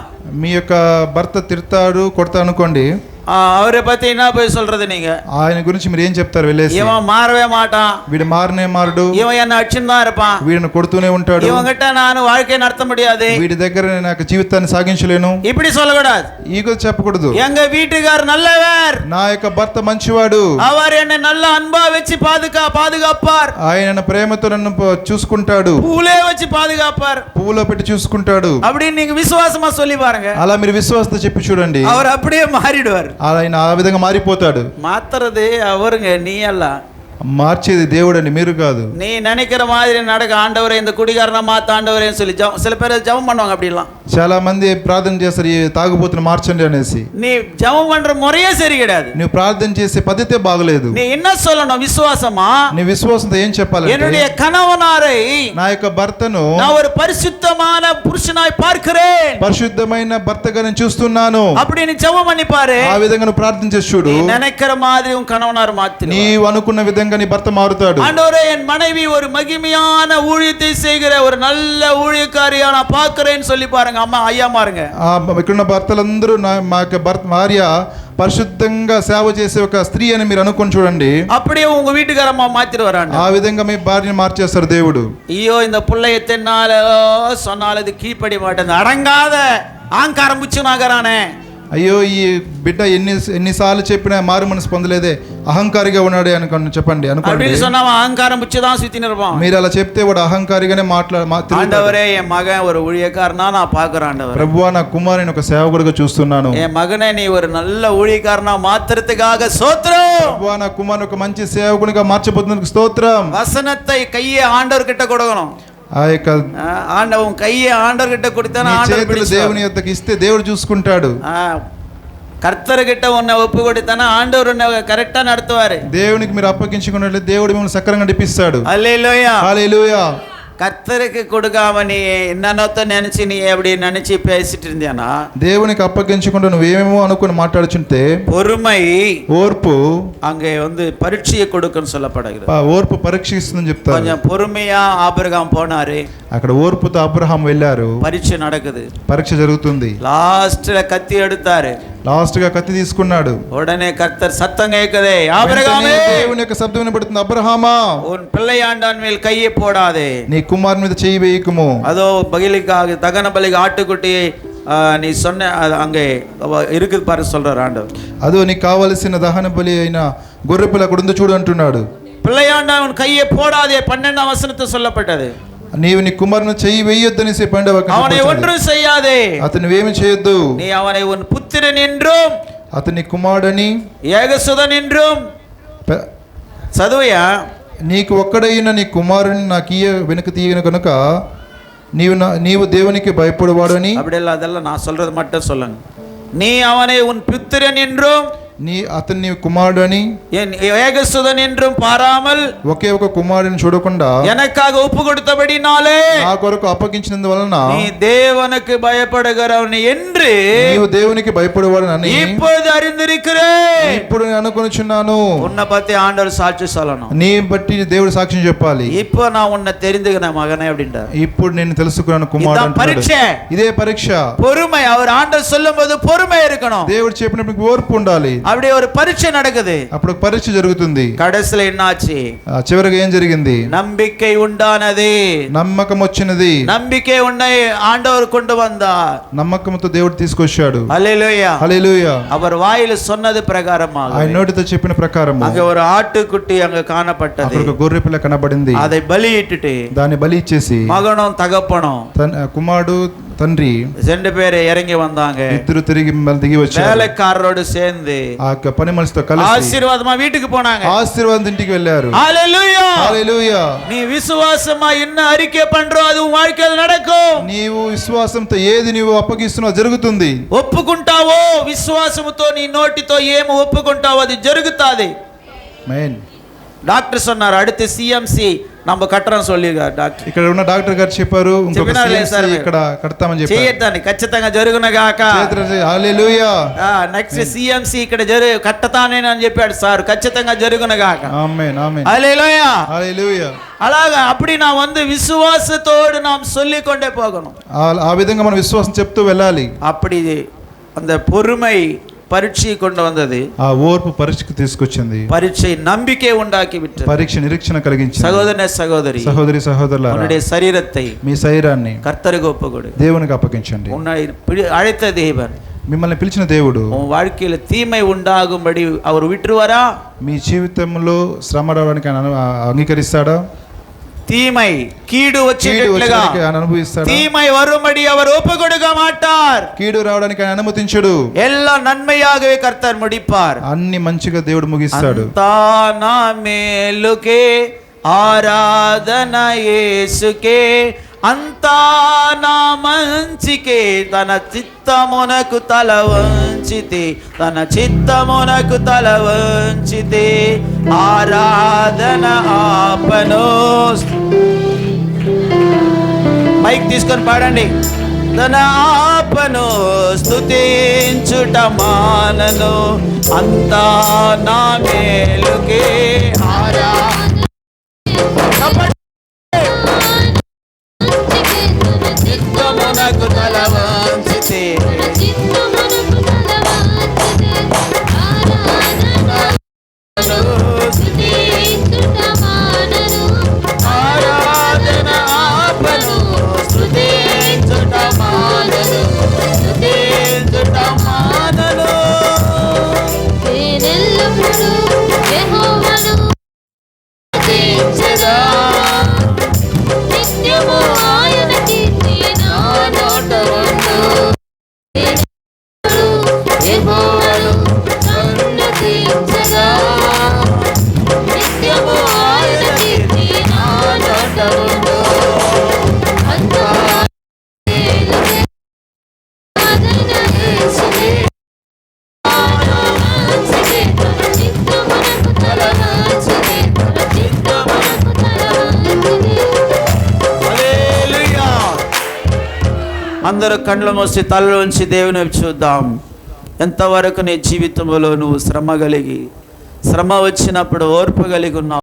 మీ యొక్క భర్త తిడతాడు, కొడతా అనుకోండి, அவரை பத்தி என்ன போய் சொல்றது நீங்க? ఆయన గురించి మీరు ఏం చెప్తారు వెళ్ళేసి? இவன் மாறவே மாட்டான், వీడు మారనే మారడు, இவன் என்ன அடிச்சுன்னு தான் இருப்பான், వీడిని కొడుతూనే ఉంటాడు, இவங்கிட்ட நான் வாழ்க்கையை நடத்த முடியாது, వీడి దగ్గర నాకు జీవితాన్ని సాగించలేను, இப்படி சொல்லக்கூடாது. ఈగో చెప్పకూడదు. எங்க வீட்டுக்கார் நல்லவர், నా యొక్క భర్త మంచివాడు, அவர் என்னை நல்ல அன்பா வச்சு பாதுகாப்பார், ఆయన ప్రేమతో నన్ను చూసుకుంటాడు, பூலே வச்சு பாதுகாப்பார், పువ్వులో పెట్టి చూసుకుంటాడు அப்படின்னு நீங்க విశ్వాసமா சொல்லி பாருங்க. అలా మీరు విశ్వాసంతో చెప్పి చూడండి, அவர் அப்படியே மாறிடுவார். ఆయన ఆ విధంగా మారిపోతాడు. மாத்துறது அவருங்க, நீ அல்ல. మార్చేది దేవుడని, మీరు కాదు. நீ நினைக்கிற மாதிரி நடக்க ஆண்டவரே இந்த குடிகாரனா மாத்த ஆண்டவரே சொல்லி சில பேர் ஜெபம் பண்ணுவாங்க. அப்படிலாம் చాలా మంది ప్రార్థన చేస్తారు, ఈ తాగుబోతుని మార్చండి అనేసి. நீ ஜெபம் பண்ற முறையே சரி கிடையாது. నువ్వు ప్రార్థన చేసే పద్ధతే బాగలేదు. நீ என்ன சொல்லணும்? విశ్వాసமா, నీ విశ్వాసంతో ఏం చెప్పాలి? என்னுடைய கணவனாரை, నా యొక్క భర్తను நான் ஒரு பரிசுத்தமான புருஷனாய் பார்க்கிறேன், పరిశుద్ధమైన భర్తగా నేను చూస్తున్నాను அப்படி நீ ஜெபம் பண்ணி பாரு. ఆ విధంగా నువ్వు ప్రార్థన చేసి చూడు, நீ நினைக்கிற மாதிரி உன் கணவனார் மாத்திடுவார். నీవు అనుకున్న విధంగా నీ భర్త మారుతాడు. ஆண்டவரே என் மனைவி ஒரு மகிமையான ஊழியத்தை செய்கிற ஒரு நல்ல ஊழியக்காரியா நான் பார்க்கிறேன்னு சொல்லி பாருங்க. அம்மா ஐயா மாருங்க. ఇక్కడున్న భర్తలందరూ మా యొక్క భార్య పరిశుద్ధంగా సేవ చేసే ఒక స్త్రీ అని మీరు అనుకొని చూడండి. அப்படியே உங்க வீட்டுக்காரம்மா மாத்திடுவாராங்க. ఆ విధంగా మీ భార్యని మార్చేస్తారు దేవుడు. ஐயோ இந்த புள்ளை எத்தனால சொன்னால இது கீழ்ப்படி மாட்டேன், அடங்காத ஆங்காரம் புச்சுனாகறானே. అయ్యో ఈ బిడ్డ ఎన్నిసార్లు చెప్పినా మారు మనసు పొందలేదే, అహంకారిగా ఉన్నాడే అనుకోండి, చెప్పండి అనుకోండి. అహంకారం புச்சுதான் சுத்தின்னு இருப்பான். మీరు అలా చెప్తే వాడు అహంకారిగానే ஆண்டவரே என் மகன் ஒரு ஊழியக்காரனா நான் பார்க்கறேன் ஆண்டவரே. ప్రభువా నా కుమారుని ఒక సేవకుడిగా చూస్తున్నాను. என் மகனை நீ ஒரு நல்ல ஊழியக்காரனா மாத்துறதுக்காக ஸ்தோத்திரம். ప్రభువా నా కుమారుని ఒక మంచి సేవకునిగా మార్చబోతున్నందుకు స్తోత్రం. வசனத்தை கையை ஆண்டவர் கிட்ட கொடுக்கணும். ఆ యొక్క ఆండవం కయ్యే ఆండర్ గిట్ట కొడితేనే ఆండర్ దేవుని యొద్దకు ఇస్తే దేవుడు చూసుకుంటాడు. కర్తర్ గిట్ట ఉన్న ఒప్పు కొడితేనే ఆండவர் కరెక్టా నడుతువారు. దేవునికి మీరు అప్పగించుకున్నట్లయితే దేవుడు మిమ్మల్ని సక్రంగా నడిపిస్తాడు. హల్లెలూయా హల్లెలూయా. கர்த்தருக்கு கொடுக்காம நீ என்னன்னொத்த நினைச்சு நீ எப்படி நினைச்சு பேசிட்டு இருந்தியானா, దేవునికి అప్పగించకుండా నువ్వేమేమో అనుకుని మాట్లాడుచుంటే, பொறுமை ఓర్పు அங்கே பரீட்சையை கொடுக்குன்னு சொல்லப்படுகிறது. ఓర్పు పరీక్షిస్తుందని చెప్తారు. కొంచెం பொறுமையா ஆபிரகாம் போனாரு, అక్కడ ఓర్పుతో అబ్రహాం వెళ్ళారు, పరీక్ష நடக்குது, పరీక్ష జరుగుతుంది. లాస్ట్ కత్తి எடுத்தாரு, లాస్ట్ గా కత్తి తీసుకున్నాడు. உடனே கர்த்தர் சத்தம் கேட்குதே, ஆபிரகாமே దేవుని యొక్క శబ్దం వినబడుతుంది, అబ్రహామా உன் பிள்ளையாண்டான் மேல் கையை போடாதே, నీ కుమారుని మీద చేయి వేయకుము, அதோ பலிக்காக தகன பலிக்கு ஆட்டுக்குட்டியை நீ சொன்ன அங்கே இருக்குது பாரு சொல்றார் ஆண்டவர். అదో నీకు కావలసిన దహన బలి అయిన గొర్రె పిల్ల అక్కడ ఉంది చూడు అంటున్నాడు. பிள்ளையாண்டான் உன் கையை போடாதே 12ஆம் வசனத்தில் சொல்லப்பட்டது. నీవు నీ కుమారుని చెయ్యి వేయొద్దనేసి 12వ వచనం. அவனை ஒன்றும் செய்யாதே, అతను ఏమి చేయొద్దు, நீ அவனை உன் புத்திரன் என்றும் అతని కుమారుడని ఏకసుதன் என்றும் చదువుయా, నీకు ఒక్కడైన నీ కుమారుని నాకు వెనుక తీయను కనుక నీవు దేవునికి భయపడవాడని. அப்படியெல்லாம் அதெல்லாம் நான் சொல்றது மட்டும் சொல்லுங்க. நீ அவனை உன் புத்திரன் என்றும் అతన్ని కుమారుడు అని ఏకసుதன் என்றும் பாராமல் ఒకే ఒక కుమారుడిని చూడకుండా எனக்காக ఒప్పు கொடுத்தபடினாலே నా కొరకు అప్పగించినందువలన நீ தேவனுக்கு பயப்படுகிறவன் என்று నీవు దేవునికి భయపడేవాడని இப்பொழுது அறிந்திருக்கிறேன். ఇప్పుడు నేను అనుకొనిచున్నాను. உன்னை பத்தி ஆண்டவர் సాక్షి சொல்லணும். నీ బట్టి దేవుడు సాక్ష్యం చెప్పాలి. இப்போ நான் உன்னை தெரிந்துக்கிற மகனே அப்படின்றார். ఇప్పుడు నేను తెలుసుకున్నాను కుమారుడు అంటాడు. పరీక్ష, ఇదే పరీక్ష. பொறுமை, அவர் ஆண்டவர் சொல்லும்போது பொறுமை இருக்கணும். దేవుడు చెప్పినప్పుడు ఓర్పు ఉండాలి. அப்படியே ஒரு பரீட்சை நடக்குது, అప్పుడు పరీక్ష జరుగుతుంది. కడసల ఎన్నాచి చివరికి ఏం జరిగింది? நம்பிக்கை உண்டானது, నమ్మకం వచ్చినది. நம்பிக்கை உன்னை ஆண்டவர் கொண்டு வந்தார், నమ్మకంతో దేవుడు తీసుకొచ్చాడు. హల్లెలూయా హల్లెలూయా. அவர் வாயில சொன்னது பிரகாரமாக ఆయన నోటితో చెప్పిన ప్రకారం அங்க ஒரு ఆட்டுக்குட்டி అங்க కానపట్టది, అక్కడ ఒక గొర్రె పిల్ల కనబడింది. அதை బలిயிட்டுட்டு దాన్ని బలి ఇచ్చేసి மகனும் தகப்பனும் కుమారుడు తండ్రి 2 பேர் இறங்கி வந்தாங்க. ఇద్దరు తిరిగి దిగి వచ్చారు. வேலைக்காரரோடு சேர்ந்து ఆ పని మనిషితో కలిసి ఆశీర్వాదమా వీటికి పోనాங்க. ఆశీర్వాదం ఇంటికి వెళ్ళారు. హల్లెలూయా. హల్లెలూయా. நீ விசுவாசமா என்ன அறிக்கை பண்றோ அது உன் வாழ்க்கையில் நடக்கும். నీవు విశ్వాసంతో ఏది నీవు అప్పగిస్తున్నావు జరుగుతుంది. ఒప్పుకుంటావో విశ్వాసముతో నీ నోటితో ఏమి ఒప్పుకుంటావో అది జరుగుతాది. ఆమేన్. డాక్టర్ சொன்னார் அடுத்து సిఎంసి நம்ம కట్టరం சொல்லிருக்கார் డాక్టర్. ఇక్కడ ఉన్న డాక్టర్ గారు చెప్పారు ఇంకొక సిఎంసి ఇక్కడ కడతామని చెప్పారు. చేయొద్దని ఖచ్చితంగా జరుగునగాక. హల్లెలూయా. నెక్స్ట్ సిఎంసి ఇక్కడ కట్టతానేని అని చెప్పాడు సార్, ఖచ్చితంగా జరుగునగాక. ఆమేన్ ఆమేన్. హల్లెలూయా హల్లెలూయా. అలాగా அப்படி நான் விசுவாசத்தோடு நாம் சொல்லிக் கொண்டே போகணும். ఆ విధంగా మనం విశ్వాసం చెప్తూ వెళ్ళాలి. அப்படி அந்த பொறுமை பரீட்சை கொண்டு வந்தது. ఆ ఓర్పు పరీక్షకు తీసుకొచ్చింది. பரீட்சை நம்பிக்கை உண்டாக்கி விட்டது. పరీక్ష నిరీక్షణ కలిగించింది. సహోదరనే సహోదరి, సహోదరి సహోదరులారా, உன்னுடைய சரீரத்தை మీ శరీరాన్ని கர்த்தருக்கு ஒப்புக்கொடு. దేవునికి అప్పగించండి. உன்னை அழைத்த தேவன் మిమ్మల్ని పిలిచిన దేవుడు உன் வாழ்க்கையில தீமை உண்டாகும்படி அவர் விட்டுருவாரா? మీ జీవితంలో శ్రమ రావడానికి ఆయన అంగీకరిస్తాడా? தீமை கீடு వచ్చేటట్లుగా ఆయన అనుభవిస్తాడా? தீமை வரும்படி அவர் ஒப்புக்கொடுக்க மாட்டார். కీడు రావడానికి ఆయన అనుమతించడు. எல்லாம் நன்மையாகவே கர்த்தர் முடிப்பார். అన్ని మంచిగా దేవుడు ముగిస్తాడు. అంతా నా మేలుకే, ఆరాధన యేసుకే, అంతా నా మంచికే, తన చిత్తమునకు తల వంచితే, తన చిత్తమునకు తల వంచితే, ఆరాధన ఆపను. మైక్ తీసుకొని పాడండి. తన ఆపను, స్తుతించుట మానను, అంతా నా మేలుకే ఆరాధన. చిత్తమునకు తల వంచితే, ఆరాధన ఆపను, స్తుతించుట మానను, స్తుతించుట మానను. నేనెల్లప్పుడూ యెహోవాను స్తుతించెదా, నిత్యము ఆయన కీర్తి నా నోట ఉండు. యెహోవాను సన్నుతించెదా, నిత్యము ఆయన కీర్తి నా నోట ఉండు. అంతా మేలుకే, ఆరాధన యేసుకే, మంచికే, తన చిత్తమునకు తల వంచితే, తన చిత్తమునకు తల వంచితే. హల్లెలూయా. అందరూ కళ్ళు మూసి తల ఉంచి దేవుని వైపు చూద్దాం. ఎంతవరకు నీ జీవితంలో నువ్వు శ్రమ వచ్చినప్పుడు ఓర్పు కలిగి ఉన్నావు?